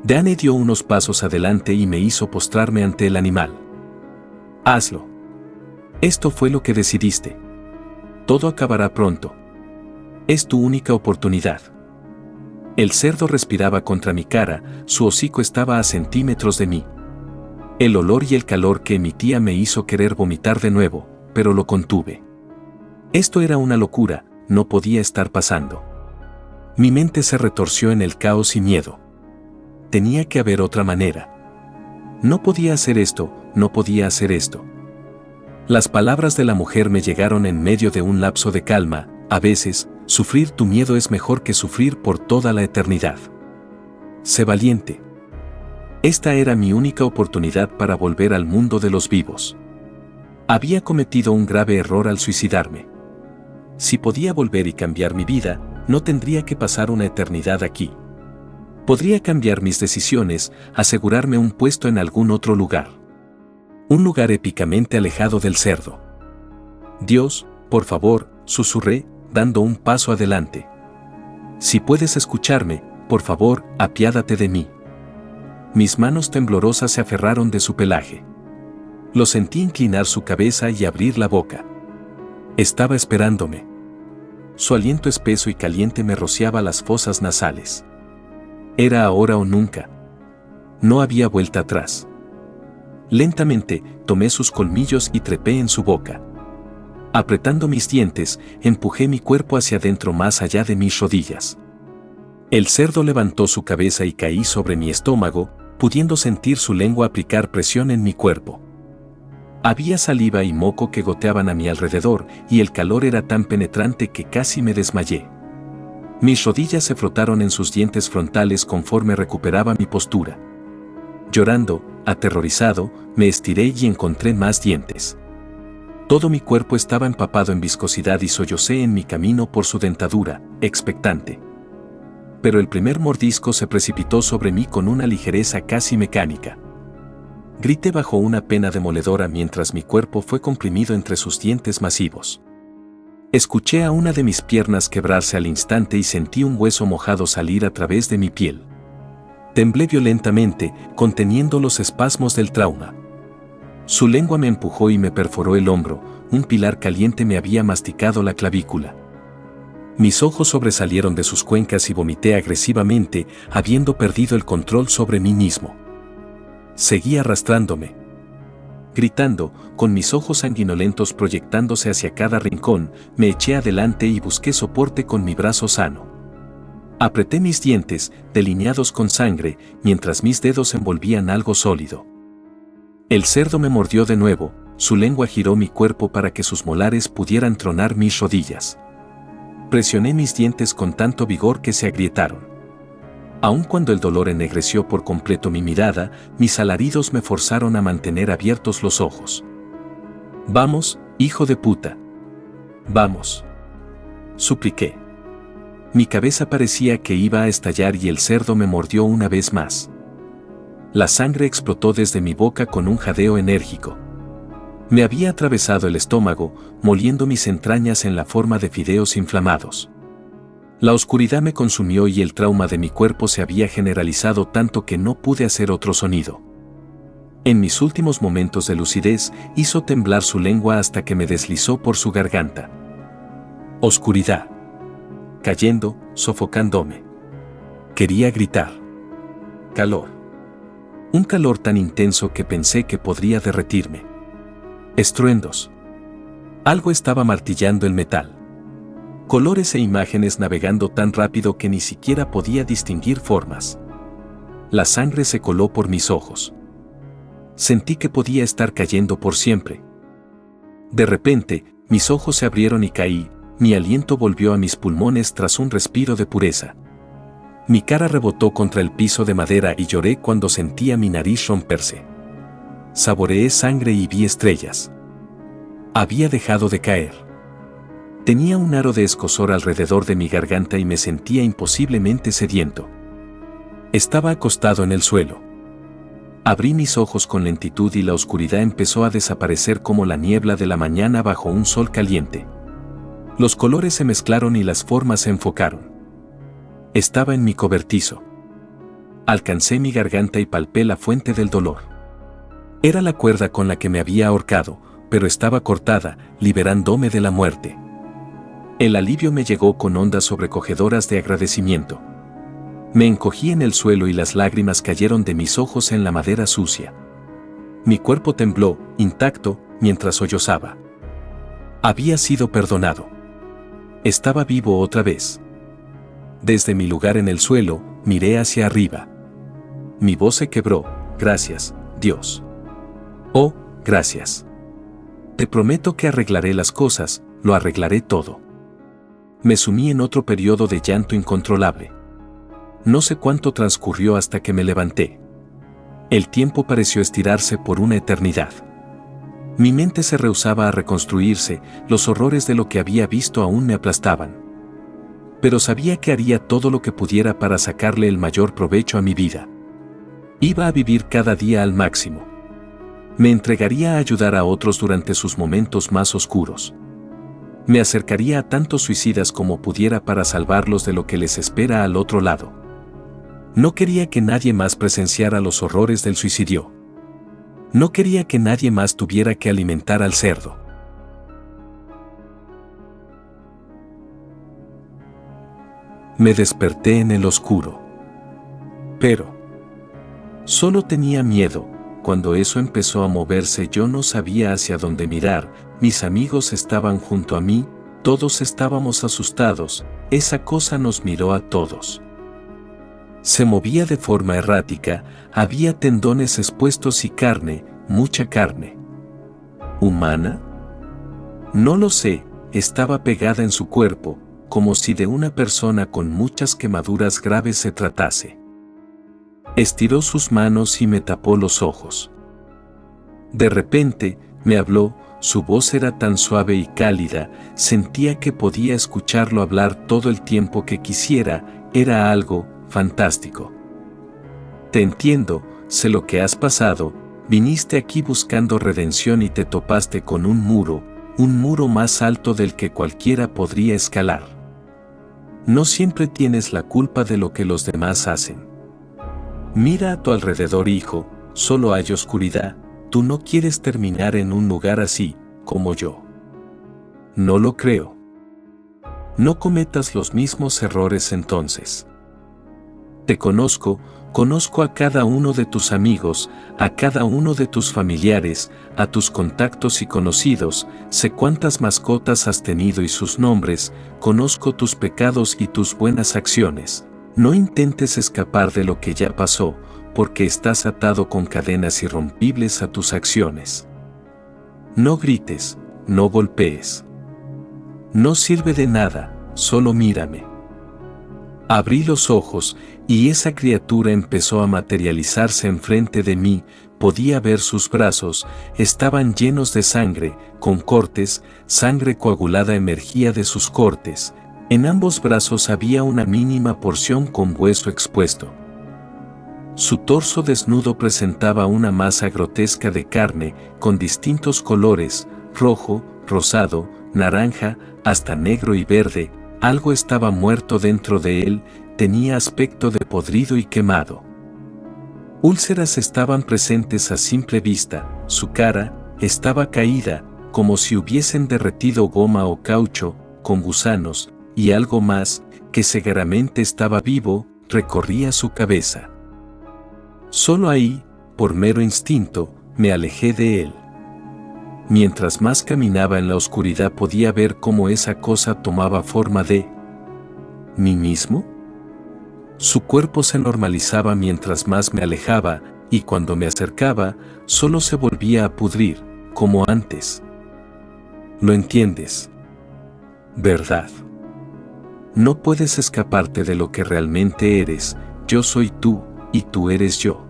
Danny dio unos pasos adelante y me hizo postrarme ante el animal. «Hazlo. Esto fue lo que decidiste. Todo acabará pronto. Es tu única oportunidad». El cerdo respiraba contra mi cara, su hocico estaba a centímetros de mí. El olor y el calor que emitía me hizo querer vomitar de nuevo, pero lo contuve. Esto era una locura, no podía estar pasando. Mi mente se retorció en el caos y miedo. Tenía que haber otra manera. No podía hacer esto, no podía hacer esto. Las palabras de la mujer me llegaron en medio de un lapso de calma. «A veces, sufrir tu miedo es mejor que sufrir por toda la eternidad. Sé valiente». Esta era mi única oportunidad para volver al mundo de los vivos. Había cometido un grave error al suicidarme. Si podía volver y cambiar mi vida, no tendría que pasar una eternidad aquí. Podría cambiar mis decisiones, asegurarme un puesto en algún otro lugar. Un lugar épicamente alejado del cerdo. «Dios, por favor», susurré, dando un paso adelante. «Si puedes escucharme, por favor, apiádate de mí». Mis manos temblorosas se aferraron de su pelaje. Lo sentí inclinar su cabeza y abrir la boca. Estaba esperándome. Su aliento espeso y caliente me rociaba las fosas nasales. Era ahora o nunca. No había vuelta atrás. Lentamente, tomé sus colmillos y trepé en su boca. Apretando mis dientes, empujé mi cuerpo hacia adentro más allá de mis rodillas. El cerdo levantó su cabeza y caí sobre mi estómago, pudiendo sentir su lengua aplicar presión en mi cuerpo. Había saliva y moco que goteaban a mi alrededor, y el calor era tan penetrante que casi me desmayé. Mis rodillas se frotaron en sus dientes frontales conforme recuperaba mi postura. Llorando, aterrorizado, me estiré y encontré más dientes. Todo mi cuerpo estaba empapado en viscosidad y sollocé en mi camino por su dentadura, expectante. Pero el primer mordisco se precipitó sobre mí con una ligereza casi mecánica. Grité bajo una pena demoledora mientras mi cuerpo fue comprimido entre sus dientes masivos. Escuché a una de mis piernas quebrarse al instante y sentí un hueso mojado salir a través de mi piel. Temblé violentamente, conteniendo los espasmos del trauma. Su lengua me empujó y me perforó el hombro, un pilar caliente me había masticado la clavícula. Mis ojos sobresalieron de sus cuencas y vomité agresivamente, habiendo perdido el control sobre mí mismo. Seguí arrastrándome. Gritando, con mis ojos sanguinolentos proyectándose hacia cada rincón, me eché adelante y busqué soporte con mi brazo sano. Apreté mis dientes, delineados con sangre, mientras mis dedos envolvían algo sólido. El cerdo me mordió de nuevo, su lengua giró mi cuerpo para que sus molares pudieran tronar mis rodillas. Presioné mis dientes con tanto vigor que se agrietaron. Aun cuando el dolor ennegreció por completo mi mirada, mis alaridos me forzaron a mantener abiertos los ojos. «Vamos, hijo de puta. Vamos», supliqué. Mi cabeza parecía que iba a estallar y el cerdo me mordió una vez más. La sangre explotó desde mi boca con un jadeo enérgico. Me había atravesado el estómago, moliendo mis entrañas en la forma de fideos inflamados. La oscuridad me consumió y el trauma de mi cuerpo se había generalizado tanto que no pude hacer otro sonido. En mis últimos momentos de lucidez, hizo temblar su lengua hasta que me deslizó por su garganta. Oscuridad. Cayendo, sofocándome. Quería gritar. Calor. Un calor tan intenso que pensé que podría derretirme. Estruendos. Algo estaba martillando el metal. Colores e imágenes navegando tan rápido que ni siquiera podía distinguir formas. La sangre se coló por mis ojos. Sentí que podía estar cayendo por siempre. De repente, mis ojos se abrieron y caí, mi aliento volvió a mis pulmones tras un respiro de pureza. Mi cara rebotó contra el piso de madera y lloré cuando sentía mi nariz romperse. Saboreé sangre y vi estrellas. Había dejado de caer. Tenía un aro de escozor alrededor de mi garganta y me sentía imposiblemente sediento. Estaba acostado en el suelo. Abrí mis ojos con lentitud y la oscuridad empezó a desaparecer como la niebla de la mañana bajo un sol caliente. Los colores se mezclaron y las formas se enfocaron. Estaba en mi cobertizo. Alcancé mi garganta y palpé la fuente del dolor. Era la cuerda con la que me había ahorcado, pero estaba cortada, liberándome de la muerte. El alivio me llegó con ondas sobrecogedoras de agradecimiento. Me encogí en el suelo y las lágrimas cayeron de mis ojos en la madera sucia. Mi cuerpo tembló, intacto, mientras sollozaba. Había sido perdonado. Estaba vivo otra vez. Desde mi lugar en el suelo, miré hacia arriba. Mi voz se quebró. Gracias, Dios. Oh, gracias. Te prometo que arreglaré las cosas, lo arreglaré todo. Me sumí en otro periodo de llanto incontrolable. No sé cuánto transcurrió hasta que me levanté. El tiempo pareció estirarse por una eternidad. Mi mente se rehusaba a reconstruirse, los horrores de lo que había visto aún me aplastaban. Pero sabía que haría todo lo que pudiera para sacarle el mayor provecho a mi vida. Iba a vivir cada día al máximo. Me entregaría a ayudar a otros durante sus momentos más oscuros. Me acercaría a tantos suicidas como pudiera para salvarlos de lo que les espera al otro lado. No quería que nadie más presenciara los horrores del suicidio. No quería que nadie más tuviera que alimentar al cerdo. Me desperté en el oscuro. Pero solo tenía miedo. Cuando eso empezó a moverse yo no sabía hacia dónde mirar, mis amigos estaban junto a mí, todos estábamos asustados, esa cosa nos miró a todos. Se movía de forma errática, había tendones expuestos y carne, mucha carne. ¿Humana? No lo sé, estaba pegada en su cuerpo, como si de una persona con muchas quemaduras graves se tratase. Estiró sus manos y me tapó los ojos. De repente, me habló, su voz era tan suave y cálida, sentía que podía escucharlo hablar todo el tiempo que quisiera, era algo fantástico. Te entiendo, sé lo que has pasado, viniste aquí buscando redención y te topaste con un muro más alto del que cualquiera podría escalar. No siempre tienes la culpa de lo que los demás hacen. Mira a tu alrededor, hijo, solo hay oscuridad, Tú no quieres terminar en un lugar así, como yo. No lo creo. No cometas los mismos errores entonces. Te conozco, conozco a cada uno de tus amigos, a cada uno de tus familiares, a tus contactos y conocidos, sé cuántas mascotas has tenido y sus nombres, conozco tus pecados y tus buenas acciones. No intentes escapar de lo que ya pasó, porque estás atado con cadenas irrompibles a tus acciones. No grites, no golpees. No sirve de nada, solo mírame. Abrí los ojos, y esa criatura empezó a materializarse enfrente de mí. Podía ver sus brazos, estaban llenos de sangre, con cortes, sangre coagulada emergía de sus cortes. En ambos brazos había una mínima porción con hueso expuesto. Su torso desnudo presentaba una masa grotesca de carne, con distintos colores, rojo, rosado, naranja, hasta negro y verde. Algo estaba muerto dentro de él, tenía aspecto de podrido y quemado. Úlceras estaban presentes a simple vista, su cara estaba caída, como si hubiesen derretido goma o caucho, con gusanos, y algo más, que seguramente estaba vivo, recorría su cabeza. Solo ahí, por mero instinto, me alejé de él. Mientras más caminaba en la oscuridad podía ver cómo esa cosa tomaba forma de mí mismo. Su cuerpo se normalizaba mientras más me alejaba, y cuando me acercaba, solo se volvía a pudrir, como antes. ¿Lo entiendes? ¿Verdad? No puedes escaparte de lo que realmente eres. Yo soy tú, y tú eres yo.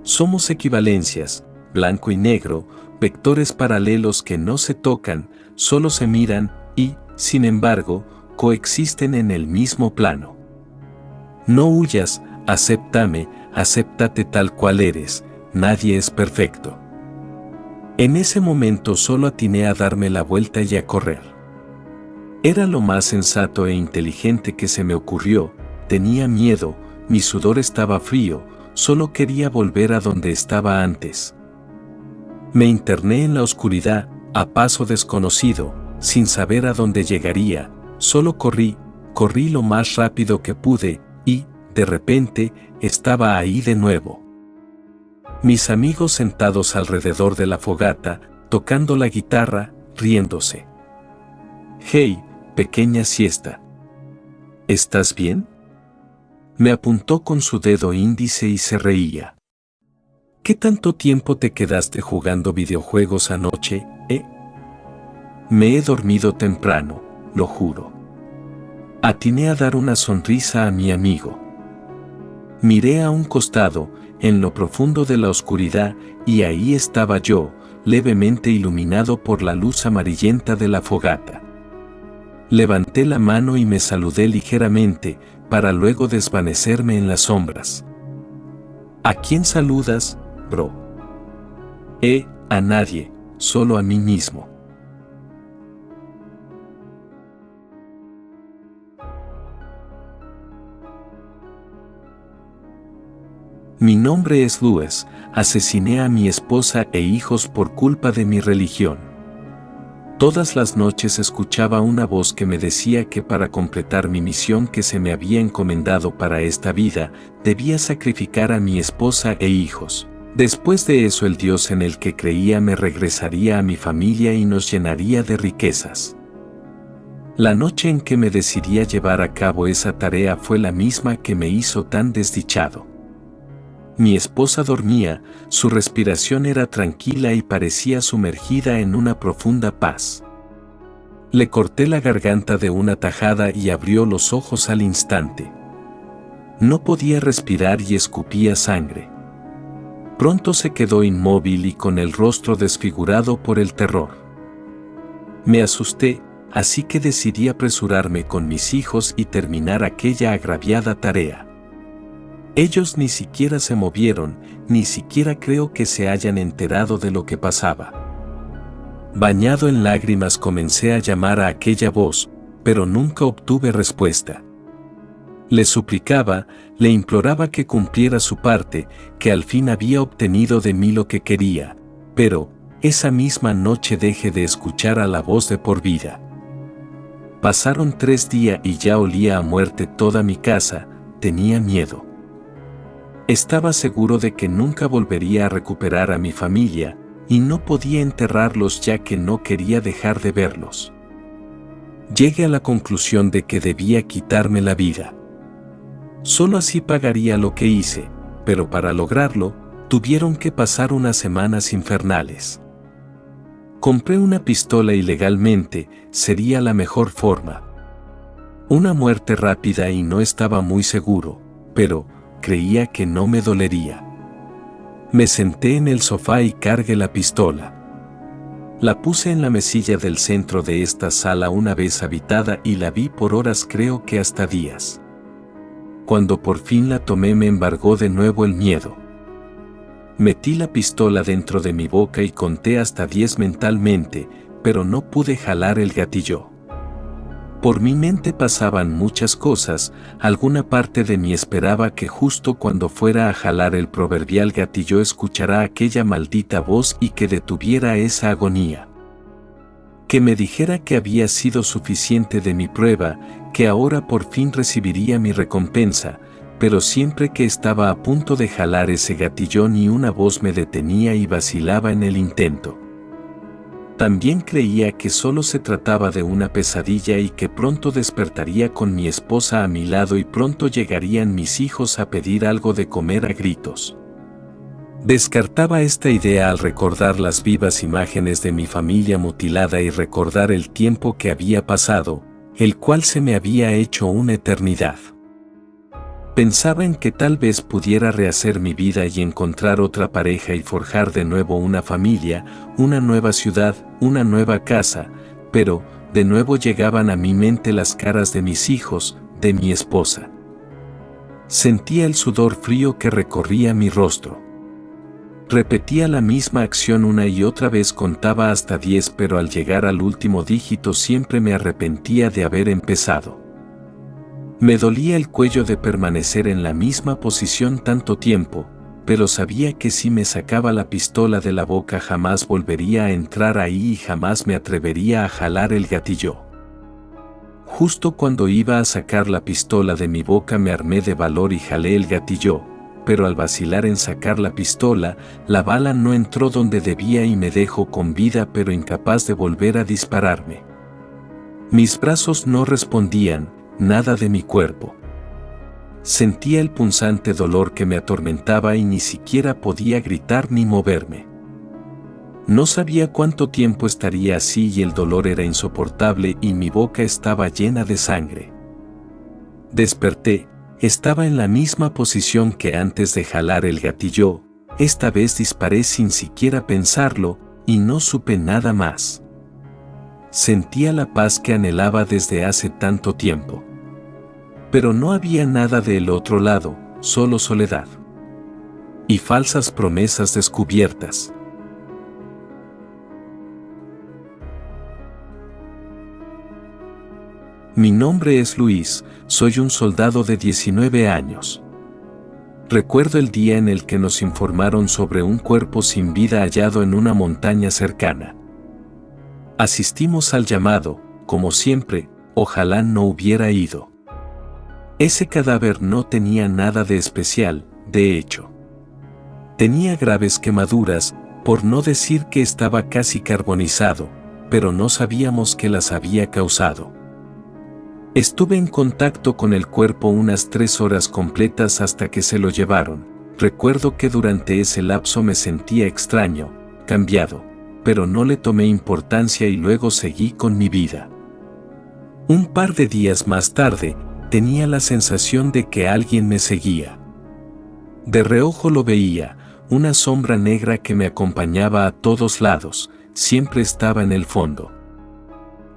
Somos equivalencias, blanco y negro, vectores paralelos que no se tocan, solo se miran y, sin embargo, coexisten en el mismo plano. No huyas, acéptame, acéptate tal cual eres, nadie es perfecto. En ese momento solo atiné a darme la vuelta y a correr. Era lo más sensato e inteligente que se me ocurrió, tenía miedo, mi sudor estaba frío, solo quería volver a donde estaba antes. Me interné en la oscuridad, a paso desconocido, sin saber a dónde llegaría, solo corrí lo más rápido que pude, y, de repente, estaba ahí de nuevo. Mis amigos sentados alrededor de la fogata, tocando la guitarra, riéndose. «Hey, pequeña siesta. ¿Estás bien?». Me apuntó con su dedo índice y se reía. «¿Qué tanto tiempo te quedaste jugando videojuegos anoche, eh?». «Me he dormido temprano, lo juro». Atiné a dar una sonrisa a mi amigo. Miré a un costado, en lo profundo de la oscuridad, y ahí estaba yo, levemente iluminado por la luz amarillenta de la fogata. Levanté la mano y me saludé ligeramente, para luego desvanecerme en las sombras. «¿A quién saludas, bro?». A nadie, solo a mí mismo». Mi nombre es Luis, asesiné a mi esposa e hijos por culpa de mi religión. Todas las noches escuchaba una voz que me decía que para completar mi misión que se me había encomendado para esta vida, debía sacrificar a mi esposa e hijos. Después de eso el Dios en el que creía me regresaría a mi familia y nos llenaría de riquezas. La noche en que me decidí a llevar a cabo esa tarea fue la misma que me hizo tan desdichado. Mi esposa dormía, su respiración era tranquila y parecía sumergida en una profunda paz. Le corté la garganta de una tajada y abrió los ojos al instante. No podía respirar y escupía sangre. Pronto se quedó inmóvil y con el rostro desfigurado por el terror. Me asusté, así que decidí apresurarme con mis hijos y terminar aquella agraviada tarea. Ellos ni siquiera se movieron, ni siquiera creo que se hayan enterado de lo que pasaba. Bañado en lágrimas comencé a llamar a aquella voz, pero nunca obtuve respuesta. Le suplicaba, le imploraba que cumpliera su parte, que al fin había obtenido de mí lo que quería, pero, esa misma noche dejé de escuchar a la voz de por vida. Pasaron 3 días y ya olía a muerte toda mi casa, tenía miedo. Estaba seguro de que nunca volvería a recuperar a mi familia, y no podía enterrarlos ya que no quería dejar de verlos. Llegué a la conclusión de que debía quitarme la vida. Solo así pagaría lo que hice, pero para lograrlo, tuvieron que pasar unas semanas infernales. Compré una pistola ilegalmente, sería la mejor forma. Una muerte rápida y no estaba muy seguro, pero creía que no me dolería. Me senté en el sofá y cargué la pistola. La puse en la mesilla del centro de esta sala una vez habitada y la vi por horas, creo que hasta días. Cuando por fin la tomé me embargó de nuevo el miedo. Metí la pistola dentro de mi boca y conté hasta 10 mentalmente, pero no pude jalar el gatillo. Por mi mente pasaban muchas cosas, alguna parte de mí esperaba que justo cuando fuera a jalar el proverbial gatillo escuchara aquella maldita voz y que detuviera esa agonía. Que me dijera que había sido suficiente de mi prueba, que ahora por fin recibiría mi recompensa, pero siempre que estaba a punto de jalar ese gatillo ni una voz me detenía y vacilaba en el intento. También creía que solo se trataba de una pesadilla y que pronto despertaría con mi esposa a mi lado y pronto llegarían mis hijos a pedir algo de comer a gritos. Descartaba esta idea al recordar las vivas imágenes de mi familia mutilada y recordar el tiempo que había pasado, el cual se me había hecho una eternidad. Pensaba en que tal vez pudiera rehacer mi vida y encontrar otra pareja y forjar de nuevo una familia, una nueva ciudad, una nueva casa, pero, de nuevo llegaban a mi mente las caras de mis hijos, de mi esposa. Sentía el sudor frío que recorría mi rostro. Repetía la misma acción una y otra vez, contaba hasta 10, pero al llegar al último dígito siempre me arrepentía de haber empezado. Me dolía el cuello de permanecer en la misma posición tanto tiempo, pero sabía que si me sacaba la pistola de la boca jamás volvería a entrar ahí y jamás me atrevería a jalar el gatillo. Justo cuando iba a sacar la pistola de mi boca me armé de valor y jalé el gatillo, pero al vacilar en sacar la pistola, la bala no entró donde debía y me dejó con vida pero incapaz de volver a dispararme. Mis brazos no respondían, nada de mi cuerpo. Sentía el punzante dolor que me atormentaba y ni siquiera podía gritar ni moverme. No sabía cuánto tiempo estaría así y el dolor era insoportable y mi boca estaba llena de sangre. Desperté, estaba en la misma posición que antes de jalar el gatillo, esta vez disparé sin siquiera pensarlo y no supe nada más. Sentía la paz que anhelaba desde hace tanto tiempo. Pero no había nada del otro lado, solo soledad. Y falsas promesas descubiertas. Mi nombre es Luis, soy un soldado de 19 años. Recuerdo el día en el que nos informaron sobre un cuerpo sin vida hallado en una montaña cercana. Asistimos al llamado, como siempre, ojalá no hubiera ido. Ese cadáver no tenía nada de especial, de hecho. Tenía graves quemaduras, por no decir que estaba casi carbonizado, pero no sabíamos qué las había causado. Estuve en contacto con el cuerpo unas 3 horas completas hasta que se lo llevaron. Recuerdo que durante ese lapso me sentía extraño, cambiado, pero no le tomé importancia y luego seguí con mi vida. Un par de días más tarde, tenía la sensación de que alguien me seguía. De reojo lo veía, una sombra negra que me acompañaba a todos lados, siempre estaba en el fondo.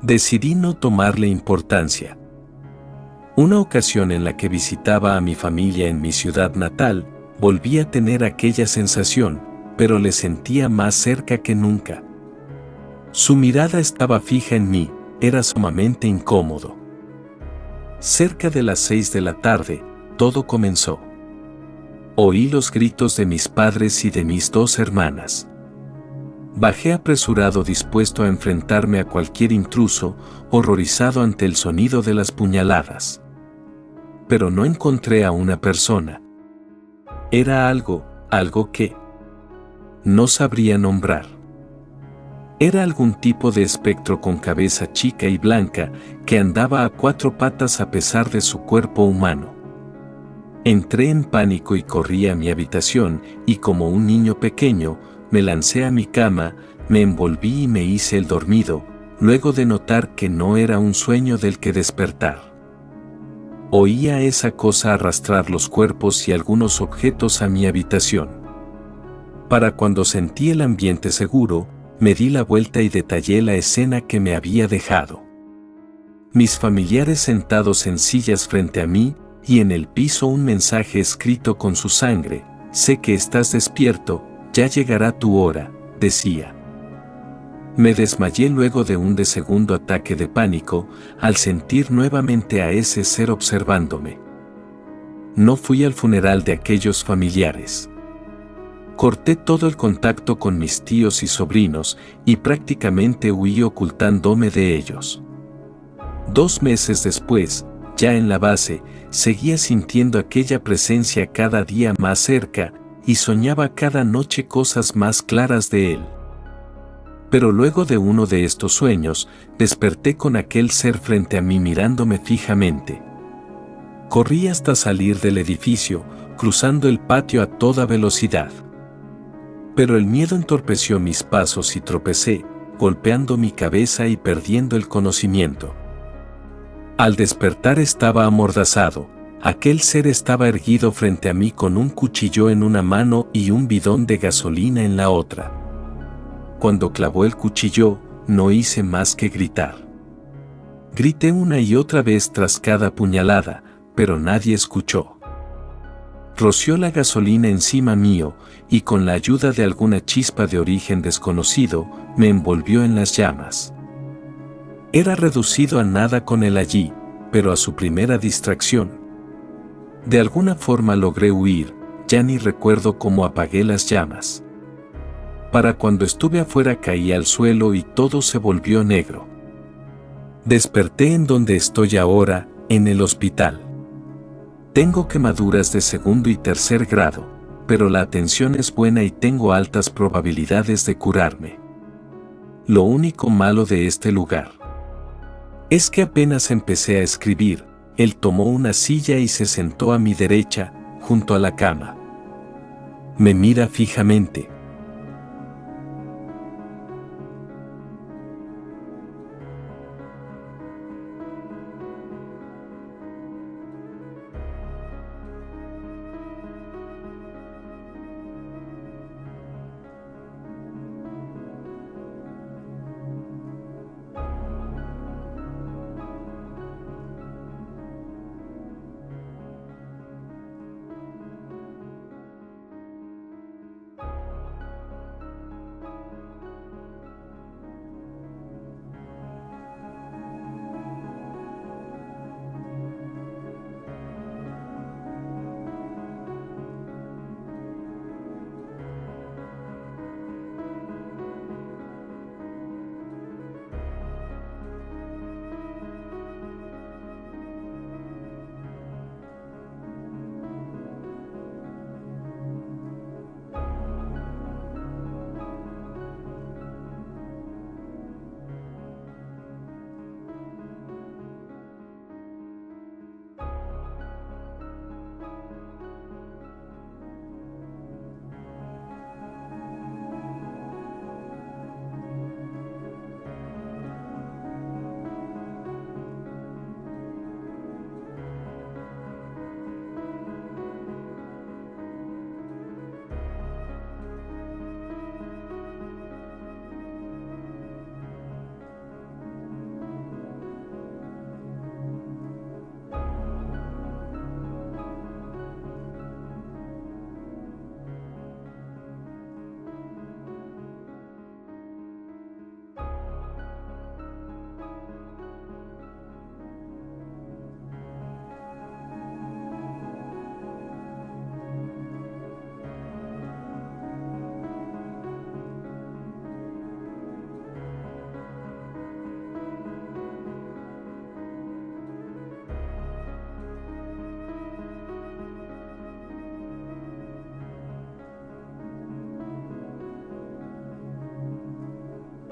Decidí no tomarle importancia. Una ocasión en la que visitaba a mi familia en mi ciudad natal, volví a tener aquella sensación, pero le sentía más cerca que nunca. Su mirada estaba fija en mí, era sumamente incómodo. Cerca de las 6 de la tarde, todo comenzó. Oí los gritos de mis padres y de mis 2 hermanas. Bajé apresurado, dispuesto a enfrentarme a cualquier intruso, horrorizado ante el sonido de las puñaladas. Pero no encontré a una persona. Era algo que no sabría nombrar. Era algún tipo de espectro con cabeza chica y blanca que andaba a 4 patas a pesar de su cuerpo humano. Entré en pánico y corrí a mi habitación y, como un niño pequeño, me lancé a mi cama, me envolví y me hice el dormido, luego de notar que no era un sueño del que despertar. Oía esa cosa arrastrar los cuerpos y algunos objetos a mi habitación. Para cuando sentí el ambiente seguro, me di la vuelta y detallé la escena que me había dejado. Mis familiares sentados en sillas frente a mí, y en el piso un mensaje escrito con su sangre: sé que estás despierto, ya llegará tu hora, decía. Me desmayé luego de un segundo ataque de pánico, al sentir nuevamente a ese ser observándome. No fui al funeral de aquellos familiares. Corté todo el contacto con mis tíos y sobrinos, y prácticamente huí ocultándome de ellos. 2 meses después, ya en la base, seguía sintiendo aquella presencia cada día más cerca, y soñaba cada noche cosas más claras de él. Pero luego de uno de estos sueños, desperté con aquel ser frente a mí mirándome fijamente. Corrí hasta salir del edificio, cruzando el patio a toda velocidad. Pero el miedo entorpeció mis pasos y tropecé, golpeando mi cabeza y perdiendo el conocimiento. Al despertar estaba amordazado. Aquel ser estaba erguido frente a mí con un cuchillo en una mano y un bidón de gasolina en la otra. Cuando clavó el cuchillo, no hice más que gritar. Grité una y otra vez tras cada puñalada, pero nadie escuchó. Roció la gasolina encima mío, y con la ayuda de alguna chispa de origen desconocido, me envolvió en las llamas. Era reducido a nada con él allí, pero a su primera distracción. De alguna forma logré huir, ya ni recuerdo cómo apagué las llamas. Para cuando estuve afuera caí al suelo y todo se volvió negro. Desperté en donde estoy ahora, en el hospital. Tengo quemaduras de 2º y 3er grado, pero la atención es buena y tengo altas probabilidades de curarme. Lo único malo de este lugar es que apenas empecé a escribir, él tomó una silla y se sentó a mi derecha, junto a la cama. Me mira fijamente.